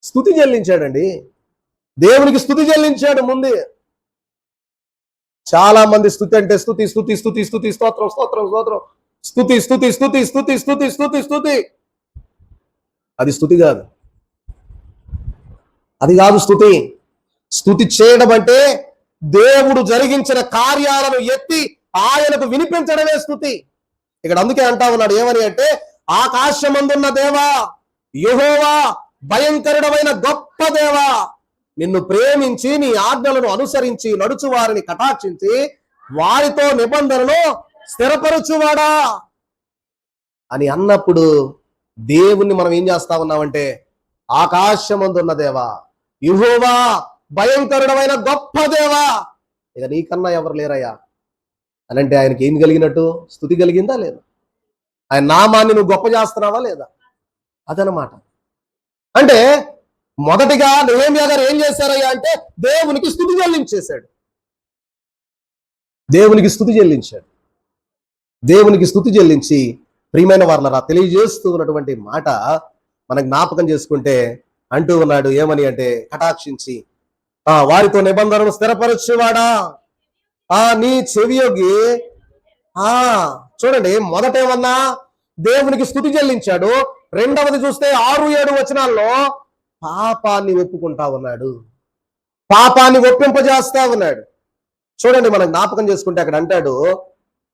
స్తుతి చెల్లించాడండి, దేవునికి స్తుతి చెల్లించాడు. ముందే చాలా మంది స్తుతి అంటే స్తుతి స్తుతి స్తుతి స్తుతి, స్తోత్రం స్తోత్రం స్తోత్రం, స్తుతి స్తుతి స్తుతి స్తుతి స్తుతి స్తుతి స్తుతి. అది స్తుతి కాదు, అది కాదు స్తుతి. స్తుతి చేయడం అంటే దేవుడు జరిగించిన కార్యాలను ఎత్తి ఆయనకు వినిపించడమే స్తుతి. ఇక్కడ అందుకే అంటా ఉన్నాడు, ఏమని అంటే, ఆకాశమందున్న దేవా యెహోవా, భయంకరుడమైన గొప్ప దేవా, నిన్ను ప్రేమించి నీ ఆజ్ఞలను అనుసరించి నడుచు వారిని కటాక్షించి వారితో నిబంధనలు స్థిరపరచువాడా అని అన్నప్పుడు దేవుణ్ణి మనం ఏం చేస్తా ఉన్నామంటే, ఆకాశమందున్న దేవా యెహోవా, భయంకరుడమైన గొప్ప దేవా, ఇక నీకన్నా ఎవరు లేరయ్యా అని అంటే ఆయనకి ఏం కలిగినట్టు? స్తుతి కలిగిందా లేదా? ఆయన నామాన్ని నువ్వు గొప్ప చేస్తున్నావా లేదా? అదనమాట. అంటే మొదటిగా నెహెమ్యా గారు ఏం చేశారయ్యా అంటే, దేవునికి స్తుతి చెల్లించేశాడు. దేవునికి స్తుతి చెల్లించాడు. దేవునికి స్తుతి చెల్లించి ప్రియమైన వారలారా తెలియజేస్తూ ఉన్నటువంటి మాట మనం జ్ఞాపకం చేసుకుంటే అంటూ ఉన్నాడు, ఏమని అంటే, కటాక్షించి వారితో నిబంధనలు స్థిరపరచువాడా. నీ చెవియొగ్గి. చూడండి, మొదటేమన్నా దేవునికి స్తుతి చెల్లించాడు. రెండవది చూస్తే 6-7 వచనాల్లో పాపాన్ని ఒప్పుకుంటా ఉన్నాడు, పాపాన్ని ఒప్పింపజేస్తా ఉన్నాడు. చూడండి, మనం జ్ఞాపకం చేసుకుంటే అక్కడ అంటాడు,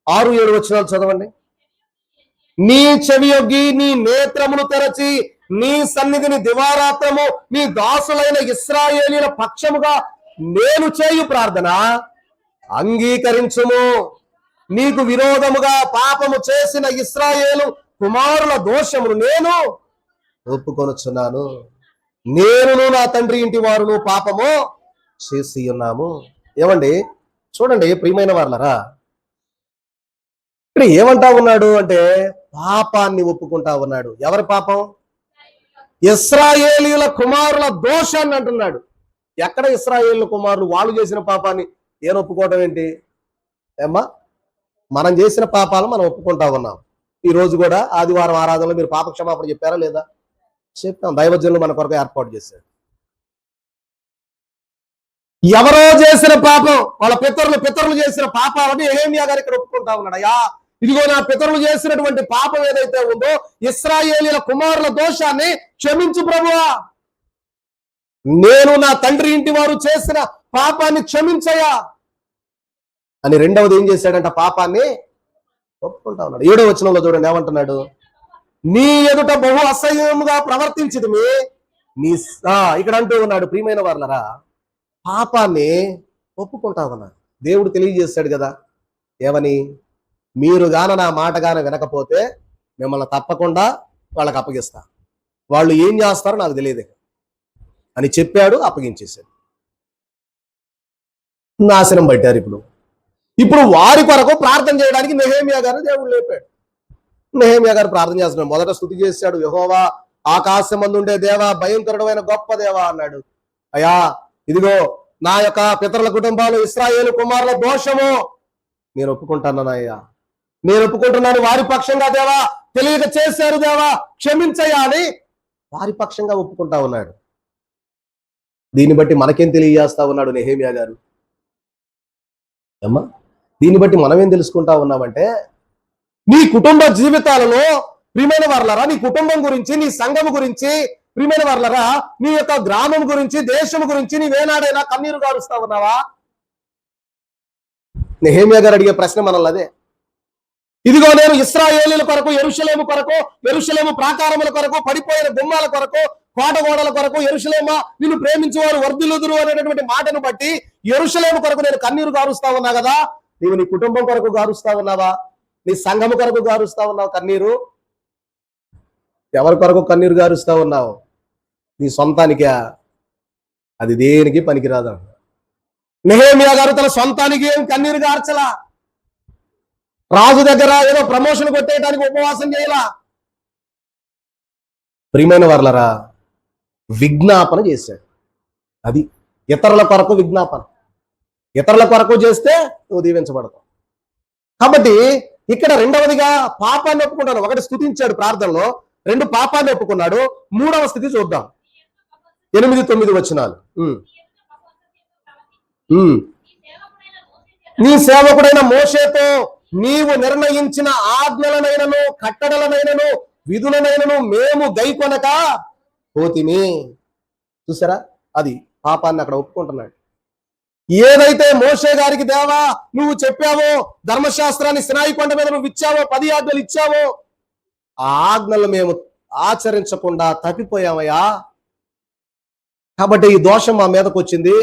6-7 వచనాలు చదవండి. నీ చెవియొగ్గి నీ నేత్రములు తెరచి నీ సన్నిధిని దివారాత్రము నీ దాసులైన ఇశ్రాయేలీయుల పక్షముగా నేను చేయు ప్రార్థన అంగీకరించుము. నీకు విరోధముగా పాపము చేసిన ఇశ్రాయేలు కుమారుల దోషమును నేను ఒప్పుకొనుచున్నాను. నేనును నా తండ్రి ఇంటి వారును పాపము చేసి ఉన్నాము. ఏమండి చూడండి ప్రియమైన వాళ్ళరా, ఇక్కడ ఏమంటా ఉన్నాడు అంటే పాపాన్ని ఒప్పుకుంటా ఉన్నాడు. ఎవరి పాపం? ఇశ్రాయేలీయుల కుమారుల దోషాన్ని అంటున్నాడు. ఎక్కడ ఇశ్రాయేలీయుల కుమారులు వాళ్ళు చేసిన పాపాన్ని ఏం ఒప్పుకోవటం ఏంటి? ఏమ్మా, మనం చేసిన పాపాలు మనం ఒప్పుకుంటా ఉన్నాం. ఈ రోజు కూడా ఆదివారం ఆరాధనలో మీరు పాప క్షమాపణ చెప్పారా లేదా? చెప్తాం. దైవజనులు మన కొరకు ఏర్పాటు చేశారు. ఎవరో చేసిన పాపం, వాళ్ళ పితరులు చేసిన పాపాలని యెహెమ్యా గారు ఇక్కడ ఒప్పుకుంటా ఉన్నాడు. అయ్యా, ఇదిగో నా పితరులు చేసినటువంటి పాపం ఏదైతే ఉందో ఇశ్రాయేలీయుల కుమారుల దోషాన్ని క్షమించు ప్రభువా, నేను నా తండ్రి ఇంటి వారు చేసిన పాపాన్ని క్షమించయా అని. రెండవది ఏం చేశాడంట? పాపాన్ని ఒప్పుకుంటా ఉన్నాడు. 7వ వచనంలో చూడండి ఏమంటున్నాడు? నీ ఎదుట బహు అసహ్యముగా ప్రవర్తించితిమి. ఇక్కడ అంటూ ఉన్నాడు ప్రియమైన వాళ్ళరా, పాపాన్ని ఒప్పుకుంటా ఉన్నాడు. దేవుడు తెలియజేశాడు కదా ఏమని? మీరు గాన నా మాట గాన వినకపోతే మిమ్మల్ని తప్పకుండా వాళ్ళకి అప్పగిస్తా, వాళ్ళు ఏం చేస్తారో నాకు తెలియదు అని చెప్పాడు. అప్పగించేశాడు. నాశనం పట్టారు. ఇప్పుడు వారి కొరకు ప్రార్థన చేయడానికి నెహెమ్యా గారు దేవుడు లేపాడు. నెహెమ్యా గారు ప్రార్థన చేస్తున్నాడు. మొదట స్తుతి చేశాడు. యెహోవా ఆకాశమందుండే దేవా, భయంకరుడైన గొప్ప దేవా అన్నాడు. అయ్యా, ఇదిగో నా యొక్క పితరుల కుటుంబాలు ఇశ్రాయేలు కుమారుల దోషము నేను ఒప్పుకుంటాను అయ్యా, నేను ఒప్పుకుంటున్నాను. వారి పక్షంగా దేవా తెలియక చేశారు దేవా, క్షమించయ్యా అని వారి పక్షంగా ఒప్పుకుంటా ఉన్నాడు. దీన్ని బట్టి మనకేం తెలియజేస్తా ఉన్నాడు నెహెమ్యా గారు? అమ్మా, దీన్ని బట్టి మనం ఏం తెలుసుకుంటా ఉన్నామంటే, నీ కుటుంబ జీవితాలలో ప్రియమైన వారలారా, నీ కుటుంబం గురించి, నీ సంఘం గురించి, ప్రియమైన వారలారా, నీ యొక్క గ్రామం గురించి, దేశం గురించి నీవేనాడైనా కన్నీరు గారుస్తా ఉన్నావా? నెహెమ్యా గారు అడిగే ప్రశ్న మనల్ని అదే. ఇదిగో నేను ఇశ్రాయేలీయుల కొరకు, యెరూషలేము కొరకు, యెరూషలేము ప్రాకారముల కొరకు, పడిపోయిన గుమ్మాల కొరకు, కోటగోడల కొరకు, యెరూషలేమా నిన్ను ప్రేమించేవారు వర్ధిల్లుదురు అనేటటువంటి మాటను బట్టి యెరూషలేము కొరకు నేను కన్నీరు గారుస్తా ఉన్నా కదా. నీవు నీ కుటుంబం కొరకు గారుస్తా ఉన్నావా? నీ సంఘము కొరకు గారుస్తా ఉన్నావు కన్నీరు? ఎవరి కొరకు కన్నీరు గారుస్తా ఉన్నావు? నీ సొంతానికా? అది దేనికి పనికిరాదు. నెహెమ్యా గారు తన సొంతానికి ఏం కన్నీరు గార్చలా. రాజు దగ్గర ఏదో ప్రమోషన్ కొట్టేయడానికి ఉపవాసం చేయలా. ప్రియమైన వారలారా, విజ్ఞాపన చేశాడు. అది ఇతరుల కొరకు విజ్ఞాపన. ఇతరుల కొరకు చేస్తే నువ్వు దీవించబడతావు. కాబట్టి ఇక్కడ రెండవదిగా పాపాన్ని ఒప్పుకుంటాను. ఒకటి స్తుతించాడు ప్రార్థనలో, 2 పాపాన్ని ఒప్పుకున్నాడు. 3వ స్థితి చూద్దాం. 8-9 వచనాలు. నీ సేవకుడైన మోషేతో నీవు నిర్ణయించిన ఆజ్ఞలనైనను కట్టడలనైనను విధులనైనను మేము గైకొనక పోతిమి. చూసారా, అది పాపాన్ని అక్కడ ఒప్పుకుంటున్నాడు. ఏదైతే మోషే గారికి దేవా నువ్వు చెప్పావో, ధర్మశాస్త్రాన్ని సినాయి కొండ మీద నువ్వు ఇచ్చావో, 10 ఆజ్ఞలు ఇచ్చావో, ఆ ఆజ్ఞలు మేము ఆచరించకుండా తప్పిపోయామయ్యా. కాబట్టి ఈ దోషం మా మీదకు వచ్చింది,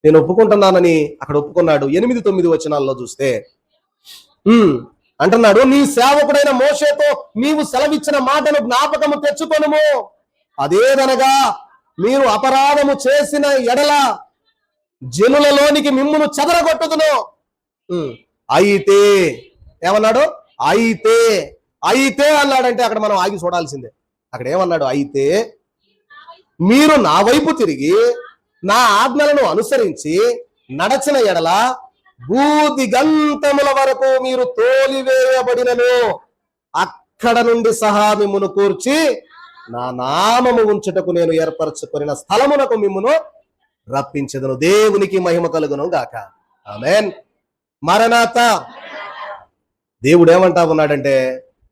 నేను ఒప్పుకుంటున్నానని అక్కడ ఒప్పుకున్నాడు. 8-9 వచనాల్లో చూస్తే అంటున్నాడు, నీ సేవకుడైన మోషేతో నీవు సెలవిచ్చిన మాటను జ్ఞాపకము తెచ్చుకొనుము. అదేదనగా మీరు అపరాధము చేసిన ఎడల జనులలోనికి మిమ్మును చెదరగొట్టుదును. అయితే ఏమన్నాడు? అయితే అన్నాడంటే అక్కడ మనం ఆగి చూడాల్సిందే. అక్కడ ఏమన్నాడు? అయితే మీరు నా వైపు తిరిగి నా ఆజ్ఞలను అనుసరించి నడచిన ఎడల భూదిగంతముల వరకు మీరు తోలివేయబడినను అక్కడ నుండి సహా మిమ్మును కూర్చి నా నామము ఉంచుటకు నేను ఏర్పరచుకొనిన స్థలమునకు మిమ్మును రప్పించెదను. దేవునికి మహిమ కలుగును గాక. ఆమేన్. మరణాత. దేవుడు ఏమంటా ఉన్నాడంటే,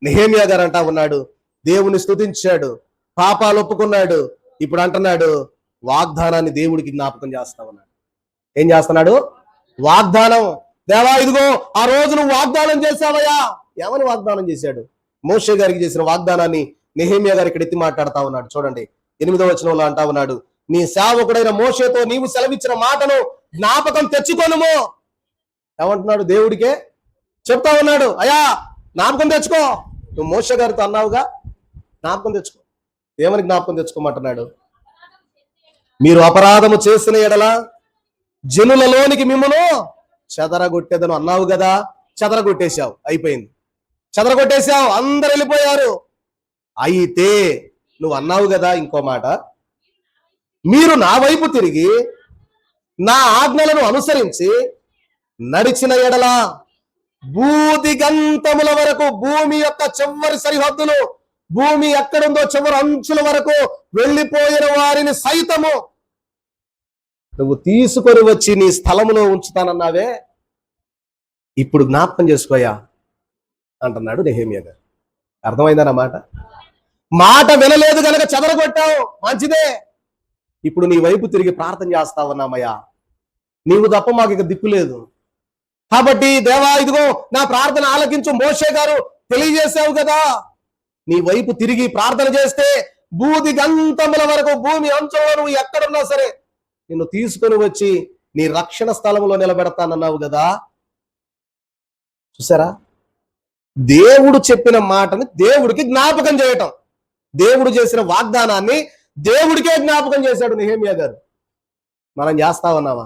నెహెమ్యా గారు అంటా ఉన్నాడు, దేవుని స్తుతించాడు, పాపాలు ఒప్పుకున్నాడు. ఇప్పుడు అంటున్నాడు వాగ్దానాన్ని దేవుడికి జ్ఞాపకం చేస్తా ఉన్నాడు. ఏం చేస్తున్నాడు? వాగ్దానం. దేవా ఇదిగో ఆ రోజు నువ్వు వాగ్దానం చేశావయ్యా. ఏమని వాగ్దానం చేశాడు? మోషే గారికి చేసిన వాగ్దానాన్ని నెహెమ్యా గారు ఇక్కడ ఎత్తి మాట్లాడుతా ఉన్నాడు. చూడండి 8వ వచనంలో అంటా ఉన్నాడు, నీ సేవకుడైన మోషేతో నీవు సెలవిచ్చిన మాటను జ్ఞాపకం తెచ్చుకోనుము. ఏమంటున్నాడు? దేవుడికే చెప్తా ఉన్నాడు, అయ్యా జ్ఞాపకం తెచ్చుకో. నువ్వు మోషే గారితో అన్నావుగా, జ్ఞాపకం తెచ్చుకో. ఏమని జ్ఞాపకం తెచ్చుకోమంటున్నాడు? మీరు అపరాధము చేసిన ఎడల జనులలోనికి మిమ్మను చెదరగొట్టేదను అన్నావు కదా, చెదరగొట్టేశావు, అయిపోయింది. చెదరగొట్టేశావు, అందరు వెళ్ళిపోయారు. అయితే నువ్వు అన్నావు కదా ఇంకో మాట, మీరు నా వైపు తిరిగి నా ఆజ్ఞలను అనుసరించి నడిచిన ఎడల భూదిగంతముల వరకు, భూమి యొక్క చివరి సరిహద్దులు, భూమి ఎక్కడుందో చివరి అంచుల వరకు వెళ్ళిపోయిన వారిని సైతము నువ్వు తీసుకొని వచ్చి నీ స్థలములో ఉంచుతానన్నావే, ఇప్పుడు జ్ఞాపకం చేసుకోయా అంటున్నాడు నెహెమ్యా గారు. అర్థమైందన్నమాట. మాట వినలేదు కనుక చెదరగొట్టావు, మంచిదే. ఇప్పుడు నీ వైపు తిరిగి ప్రార్థన చేస్తావన్నామయ్యా, నీవు తప్ప మాకు ఇక దిక్కు లేదు. కాబట్టి దేవా ఇదిగో నా ప్రార్థన ఆలకించు. మోషే గారు తెలియజేసావు కదా, నీ వైపు తిరిగి ప్రార్థన చేస్తే భూదిగంతముల వరకు, భూమి అంచులో నువ్వు ఎక్కడున్నా సరే నిన్ను తీసుకొని వచ్చి నీ రక్షణ స్థలంలో నిలబెడతానన్నావు కదా. చూసారా, దేవుడు చెప్పిన మాటని దేవుడికి జ్ఞాపకం చేయటం, దేవుడు చేసిన వాగ్దానాన్ని దేవుడికే జ్ఞాపకం చేశాడు నెహెమ్యా గారు. మనం చేస్తా ఉన్నావా?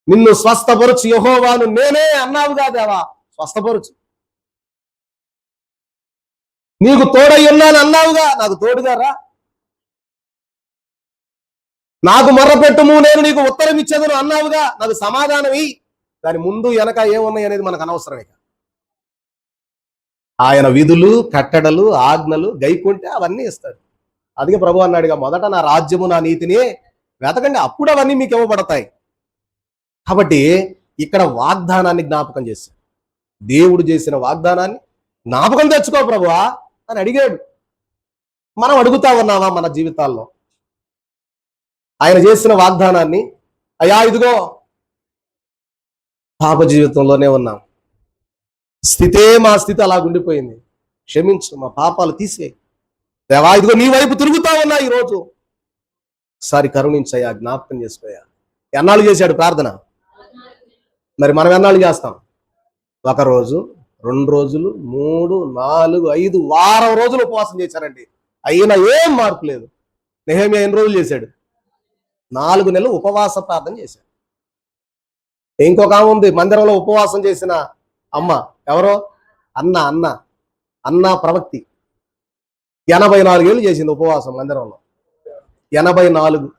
నిన్ను స్వస్థపరచు యెహోవాను నేనే అన్నావుగా దేవా, స్వస్థపరచు. నీకు తోడై ఉన్నాను అన్నావుగా, నాకు తోడుగా రా. నాకు మొర్రపెట్టుము, నేను నీకు ఉత్తరం ఇచ్చేదను అన్నావుగా, నాకు సమాధానం ఇయ్యి. దాని ముందు వెనక ఏమున్నాయి అనేది మనకు అనవసరమే. ఆయన విధులు, కట్టడలు, ఆజ్ఞలు గైకుంటే అవన్నీ ఇస్తాడు. అందుకే ప్రభు అన్నాడుగా, మొదట నా రాజ్యము నా నీతిని వెతకండి, అప్పుడు అవన్నీ మీకు ఇవ్వబడతాయి. కాబట్టి ఇక్కడ వాగ్దానాన్ని జ్ఞాపకం చేశాడు. దేవుడు చేసిన వాగ్దానాన్ని జ్ఞాపకం తెచ్చుకో ప్రభువా అని అడిగాడు. మనం అడుగుతా ఉన్నావా మన జీవితాల్లో? ఆయన చేసిన వాగ్దానాన్ని, అయ్యా ఇదిగో పాప జీవితంలోనే ఉన్నాం, స్థితే మా స్థితి అలా ఉండిపోయింది, క్షమించు, మా పాపాలు తీసే దేవా, ఇదిగో నీ వైపు తిరుగుతా ఉన్నా ఈరోజు, ఒకసారి కరుణించయ్యా, జ్ఞాపకం చేసుకోయా. ఎన్నాళ్ళు చేశాడు ప్రార్థన? మరి మనం ఎన్నాళ్ళు చేస్తాం? 1 రోజు, 2 రోజులు, 3, 4, 5 వారం రోజులు ఉపవాసం చేశారండి, అయినా ఏం మార్పు లేదు. నెహెమ్యా ఎన్ని రోజులు చేశాడు? 4 నెలలు ఉపవాస ప్రార్థన చేశాడు. ఇంకొక ఆమె ఉంది మందిరంలో ఉపవాసం చేసిన అమ్మ, ఎవరో అన్న ప్రవక్తి. 84 ఏళ్ళు చేసింది ఉపవాసం మందిరంలో, 84.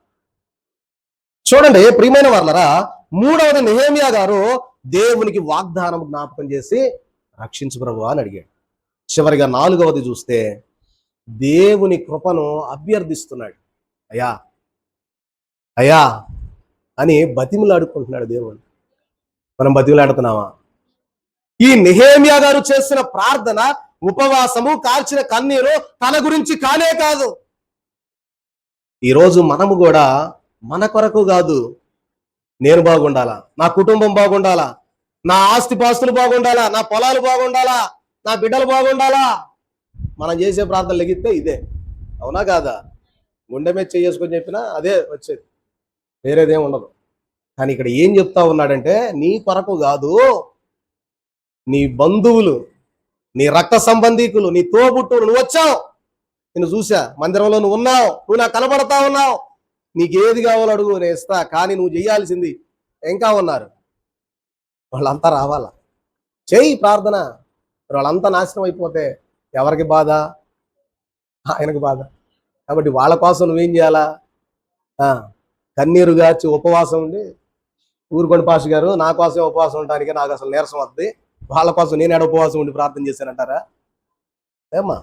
చూడండి ప్రియమైన వాళ్ళరా, 3వది నెహెమ్యా గారు దేవునికి వాగ్దానం జ్ఞాపకం చేసి రక్షించు ప్రభువా అని అడిగాడు. చివరిగా 4వది చూస్తే దేవుని కృపను అభ్యర్థిస్తున్నాడు. అయ్యా అయ్యా అని బతిమలాడుకుంటున్నాడు దేవుని. మనం బతిమలాడుతున్నావా? ఈ నెహెమ్యా గారు చేసిన ప్రార్థన, ఉపవాసము, కాల్చిన కన్నీరు తన గురించి కానే కాదు. ఈరోజు మనము కూడా మన కొరకు కాదు, నేను బాగుండాలా, నా కుటుంబం బాగుండాలా, నా ఆస్తిపాస్తులు బాగుండాలా, నా పొలాలు బాగుండాలా, నా బిడ్డలు బాగుండాలా, మనం చేసే ప్రార్థన లెగిస్తే ఇదే. అవునా కాదా? గుండె మీద చేసుకొని చెప్పినా అదే వచ్చేది, వేరేదేం ఉండదు. కానీ ఇక్కడ ఏం చెప్తా ఉన్నాడంటే, నీ కొరకు కాదు, నీ బంధువులు, నీ రక్త సంబంధీకులు, నీ తోబుట్టువులు, నువ్వు వచ్చావు, నేను చూసా, మందిరంలో నువ్వు ఉన్నావు, నువ్వు నాకు కనబడతా ఉన్నావు, నీకేది కావాలో అడుగు, నేను ఇస్తా. కానీ నువ్వు చేయాల్సింది ఇంకా ఉన్నారు, వాళ్ళంతా రావాలా, చేయి ప్రార్థన. వాళ్ళంతా నాశనం అయిపోతే ఎవరికి బాధ? ఆయనకు బాధ. కాబట్టి వాళ్ళ కోసం నువ్వేం చేయాలా? కన్నీరు గాచి ఉపవాసం ఉండి, ఊరుకొని పాష గారు నా కోసం ఉపవాసం ఉండడానికి నాకు అసలు నీరసం వద్ది, వాళ్ళ కోసం నేను ఉపవాసం ఉండి ప్రార్థన చేశానంటారా ఏమ్మా?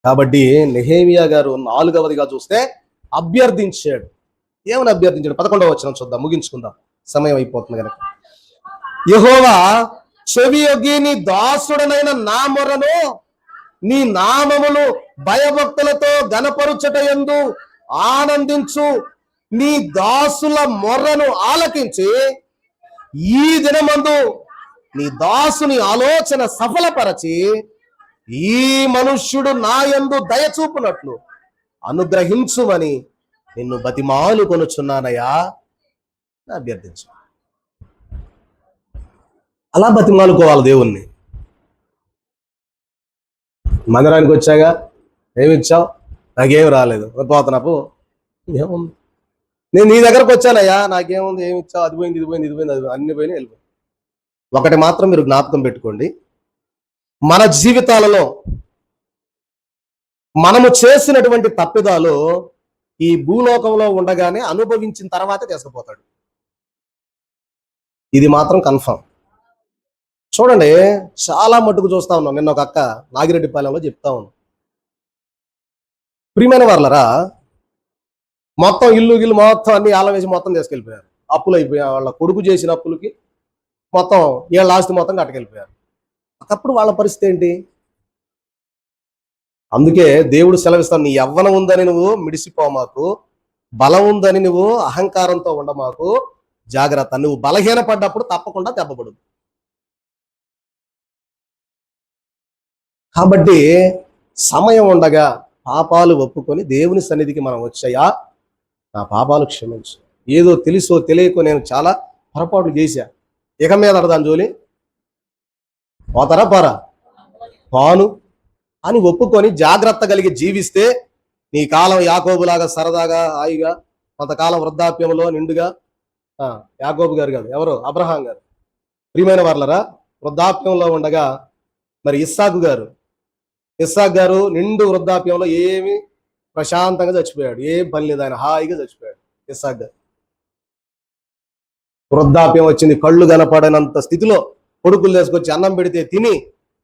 కాబట్టి నెహెమ్యా గారు 4వదిగా చూస్తే అభ్యర్థించాడు. ఏమని అభ్యర్థించాడు? 11వ వచనం చూద్దాం, ముగించుకుందాం, సమయం అయిపోతుంది కనుక. యెహోవా చెవి యొగ్గి నీ దాసుడనైన నా మొర్రను, నీ నామములు భయభక్తులతో గణపరుచట యందు ఆనందించు నీ దాసుల మొర్రను ఆలకించి ఈ దినమందు నీ దాసుని ఆలోచన సఫలపరచి ఈ మనుష్యుడు నా యందు దయచూపునట్లు అనుగ్రహించుమని నిన్ను బతిమాలు కొనుచున్నానయ్యా అని అభ్యర్థించు. అలా బతిమాలుకోవాలి దేవుణ్ణి. మందిరానికి వచ్చాగా ఏమి ఇచ్చావు? నాకేం రాలేదు, పోతున్నాపు. ఏముంది, నేను నీ దగ్గరకు వచ్చానయ్యా, నాకేముంది, ఏమి ఇచ్చావు? అది పోయింది, ఇది పోయింది, ఇది పోయింది, అది అన్ని పోయినా వెళ్ళిపోయి. ఒకటి మాత్రం మీరు జ్ఞాపకం పెట్టుకోండి, మన జీవితాలలో మనము చేసినటువంటి తప్పిదాలు ఈ భూలోకంలో ఉండగానే అనుభవించిన తర్వాతే తీసుకుపోతాడు. ఇది మాత్రం కన్ఫర్మ్. చూడండి, చాలా మట్టుకు చూస్తా ఉన్నాం. నిన్న ఒక అక్క నాగిరెడ్డిపాలెంలో చెప్తా ఉన్నాం, ప్రియమైన వాళ్ళరా, మొత్తం ఇల్లు మొత్తం అన్ని ఆలం వేసి మొత్తం తీసుకెళ్ళిపోయారు. అప్పులు అయిపోయా, వాళ్ళ కొడుకు చేసిన అప్పులకి మొత్తం వీళ్ళ ఆస్తి మొత్తం కట్టుకెళ్ళిపోయారు. ఒకప్పుడు వాళ్ళ పరిస్థితి ఏంటి? అందుకే దేవుడు సెలవిస్తాను, నీ యవ్వనం ఉందని నువ్వు మిడిసిపోమాకు, బలం ఉందని నువ్వు అహంకారంతో ఉండమాకు, జాగ్రత్త. నువ్వు బలహీన పడ్డప్పుడు తప్పకుండా దెబ్బపడు. కాబట్టి సమయం ఉండగా పాపాలు ఒప్పుకొని దేవుని సన్నిధికి మనం వచ్చాయా, నా పాపాలు క్షమించు, ఏదో తెలుసో తెలియకో నేను చాలా పొరపాట్లు చేశా, ఇక మీద దాని జోలి పోతారా పారా పాను అని ఒప్పుకొని జాగ్రత్త కలిగి జీవిస్తే నీ కాలం యాకోబులాగా సరదాగా హాయిగా కొంతకాలం వృద్ధాప్యంలో నిండుగా, యాకోబు గారు కాదు, ఎవరు, అబ్రహాం గారు, ప్రియమైన వాళ్ళరా, వృద్ధాప్యంలో ఉండగా మరి ఇస్సాకు గారు నిండు వృద్ధాప్యంలో ఏమి ప్రశాంతంగా చచ్చిపోయాడు. ఏం పని లేదు, ఆయన హాయిగా చచ్చిపోయాడు ఇస్సాకు గారు. వృద్ధాప్యం వచ్చింది, కళ్ళు కనపడనంత స్థితిలో, కొడుకులు తీసుకొచ్చి అన్నం పెడితే తిని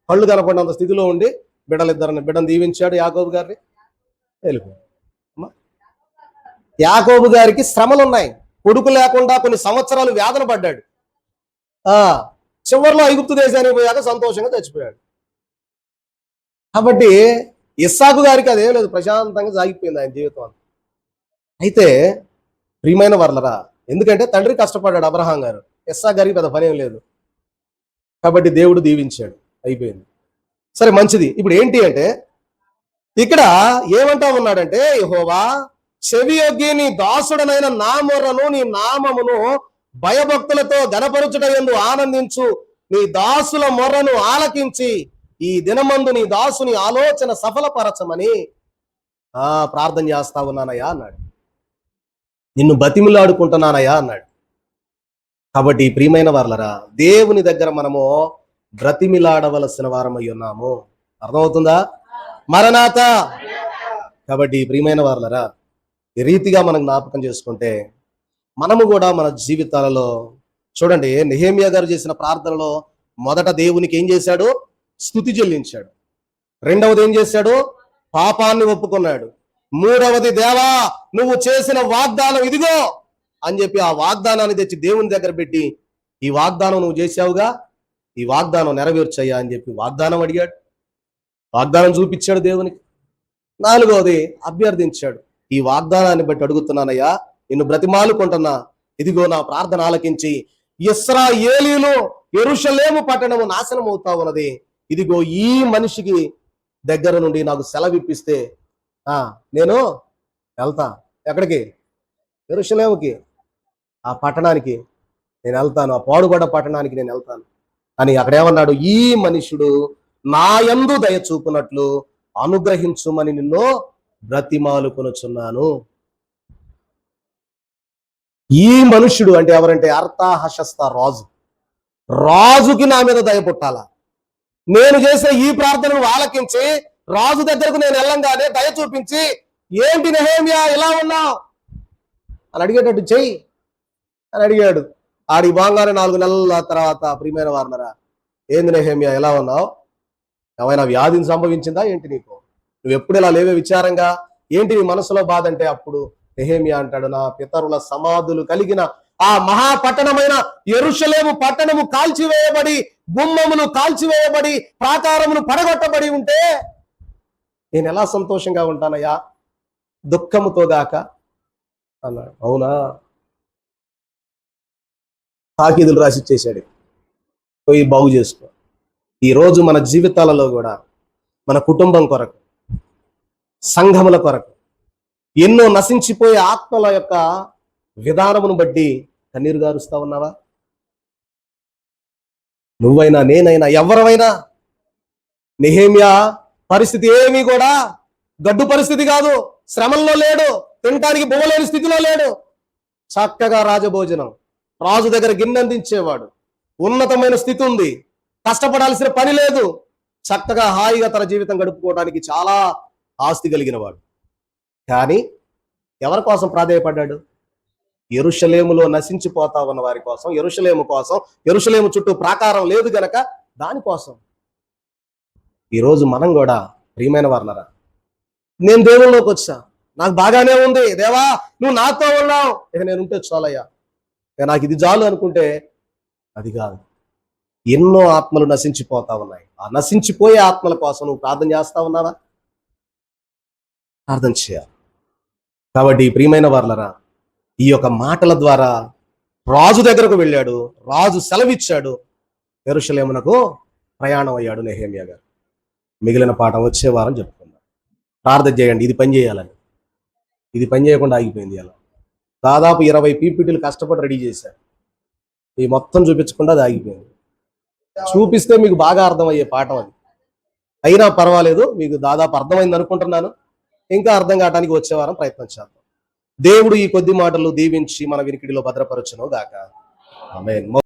కళ్ళు కనపడినంత స్థితిలో ఉండి బిడ్డను దీవించాడు యాకోబు గారిని, వెళ్ళిపోయాడు. యాకోబు గారికి శ్రమలు ఉన్నాయి, కొడుకు లేకుండా కొన్ని సంవత్సరాలు వేదన పడ్డాడు. చివరిలో ఐగుప్తు దేశానికి పోయాక సంతోషంగా చచ్చిపోయాడు. కాబట్టి ఇస్సాకు గారికి అదేం లేదు, ప్రశాంతంగా సాగిపోయింది ఆయన జీవితం. అయితే ప్రియమైన వర్లరా, ఎందుకంటే తండ్రి కష్టపడ్డాడు అబ్రహాం గారు, ఇస్సాకు గారికి పెద్ద పని ఏం లేదు, కాబట్టి దేవుడు దీవించాడు, అయిపోయింది. సరే, మంచిది. ఇప్పుడు ఏంటి అంటే ఇక్కడ ఏమంటా ఉన్నాడంటే, యెహోవా చెవి యొగ్గి నీ దాసుడనైన నా మొర్రను, నీ నామమును భయభక్తులతో ఘనపరచుట యందు ఆనందించు, నీ దాసుల మొర్రను ఆలకించి ఈ దినమందు నీ దాసుని ఆలోచన సఫలపరచమని ప్రార్థన చేస్తా ఉన్నానయ్యా అన్నాడు. నిన్ను బతిమిలాడుకుంటున్నానయ్యా అన్నాడు. కాబట్టి ప్రియమైన వారలరా, దేవుని దగ్గర మనము బ్రతిమిలాడవలసిన వారమై ఉన్నాము. అర్థమవుతుందా? మరణాత. కాబట్టి ప్రియమైన వారలరా, ఈ రీతిగా మనం జ్ఞాపకం చేసుకుంటే మనము కూడా మన జీవితాలలో చూడండి, నెహెమ్యా గారు చేసిన ప్రార్థనలో మొదట దేవునికి ఏం చేశాడు? స్తుతి చెల్లించాడు. రెండవది ఏం చేశాడు? పాపాన్ని ఒప్పుకున్నాడు. మూడవది, దేవా నువ్వు చేసిన వాగ్దానం ఇదిగో అని చెప్పి ఆ వాగ్దానాన్ని తెచ్చి దేవుని దగ్గర పెట్టి, ఈ వాగ్దానం నువ్వు చేశావుగా, ఈ వాగ్దానం నెరవేర్చయ్యా అని చెప్పి వాగ్దానం అడిగాడు, వాగ్దానం చూపించాడు దేవునికి. నాలుగవది అభ్యర్థించాడు, ఈ వాగ్దానాన్ని బట్టి అడుగుతున్నానయ్యా, నిన్ను బ్రతిమాలుకుంటున్నా, ఇదిగో నా ప్రార్థన ఆలకించి ఇశ్రాయేలీయులు యెరూషలేము పట్టణము నాశనం అవుతా ఉన్నది, ఇదిగో ఈ మనిషికి దగ్గర నుండి నాకు సెలవిప్పిస్తే నేను వెళ్తా. ఎక్కడికి? యెరూషలేముకి, ఆ పట్టణానికి నేను వెళ్తాను, ఆ పాడుబడ్డ పట్టణానికి నేను వెళ్తాను అని అక్కడ ఏమన్నాడు? ఈ మనుష్యుడు నా యందు దయ చూపునట్లు అనుగ్రహించుమని నిన్ను బ్రతిమాలుకొనుచున్నాను. ఈ మనుష్యుడు అంటే ఎవరంటే అర్తాహషస్త రాజు. రాజుకి నా మీద దయ పుట్టాలా, నేను చేసే ఈ ప్రార్థనను ఆలకించి రాజు దగ్గరకు నేను వెళ్ళంగానే దయ చూపించి, ఏంటి నెహెమ్యా ఇలా ఉన్నావు అని అడిగేటట్టు చెయ్యి అని అడిగాడు. ఆడికి బాగానే 4 నెలల తర్వాత, ప్రియమైన వారనరా, ఏంది నెహెమ్యా ఎలా ఉన్నావు, ఏమైనా వ్యాధిని సంభవించిందా ఏంటి నీకు, నువ్వు ఎప్పుడు ఇలా లేవే విచారంగా, ఏంటి నీ మనసులో బాధ అంటే, అప్పుడు నెహెమ్యా అంటాడు, నా పితరుల సమాధులు కలిగిన ఆ మహాపట్టణమైన యెరూషలేము పట్టణము కాల్చివేయబడి, గుమ్మములు కాల్చివేయబడి, ప్రాకారములు పడగొట్టబడి ఉంటే నేను ఎలా సంతోషంగా ఉంటానయ్యా, దుఃఖముతో గాక అన్నాడు. అవునా? తాకీదులు రాసిచ్చేశాడు, పోయి బాగు చేసుకో. ఈరోజు మన జీవితాలలో కూడా మన కుటుంబం కొరకు, సంఘముల కొరకు, ఎన్నో నశించిపోయే ఆత్మల యొక్క విధానమును బట్టి కన్నీరు గారుస్తా ఉన్నావా? నువ్వైనా, నేనైనా, ఎవరమైనా. నెహెమ్యా పరిస్థితి ఏమీ కూడా గడ్డు పరిస్థితి కాదు. శ్రమల్లో లేడు, తినటానికి బువ్వలేని స్థితిలో లేడు. చక్కగా రాజభోజనం, రాజు దగ్గర గిన్నెందించేవాడు, ఉన్నతమైన స్థితి ఉంది, కష్టపడాల్సిన పని లేదు, చక్కగా హాయిగా తన జీవితం గడుపుకోవడానికి చాలా ఆస్తి కలిగిన వాడు. కానీ ఎవరి కోసం ప్రాధేయపడ్డాడు? యెరూషలేములో నశించిపోతా ఉన్న వారి కోసం, యెరూషలేము కోసం. యెరూషలేము చుట్టూ ప్రాకారం లేదు గనక దానికోసం. ఈరోజు మనం కూడా ప్రియమైన వారలారా, నేను దేవుళ్ళలోకి వచ్చా, నాకు బాగానే ఉంది, దేవా నువ్వు నాతో ఉన్నావు, ఇక నేను ఉంటే చాలయ్యా, ఇక నాకు ఇది చాలు అనుకుంటే అది కాదు. ఎన్నో ఆత్మలు నశించిపోతా ఉన్నాయి. ఆ నశించిపోయే ఆత్మల కోసం నువ్వు ప్రార్థన చేస్తా ఉన్నావా? ప్రార్థన చేయాలి. కాబట్టి ప్రియమైన వారలారా, ఈ యొక్క మాటల ద్వారా రాజు దగ్గరకు వెళ్ళాడు, రాజు సెలవిచ్చాడు, యెరూషలేమునకు ప్రయాణం అయ్యాడు నెహెమ్యా గారు. మిగిలిన పాఠం వచ్చే వారం చెప్పుకుందాం. ప్రార్థన చేయండి. ఇది పని చేయాలని, ఇది పని చేయకుండా ఆగిపోయింది. అలా దాదాపు 20 పీపీటీలు కష్టపడి రెడీ చేశారు. ఈ మొత్తం చూపించకుండా అది ఆగిపోయింది. చూపిస్తే మీకు బాగా అర్థమయ్యే పాఠం అది. అయినా పర్వాలేదు, మీకు దాదాపు అర్థమైంది అనుకుంటున్నాను. ఇంకా అర్థం కావడానికి వచ్చే వారం ప్రయత్నం చేద్దాం. దేవుడు ఈ కొద్ది మాటలు దీవించి మన వినికిడిలో భద్రపరచును గాక. ఆమేన్.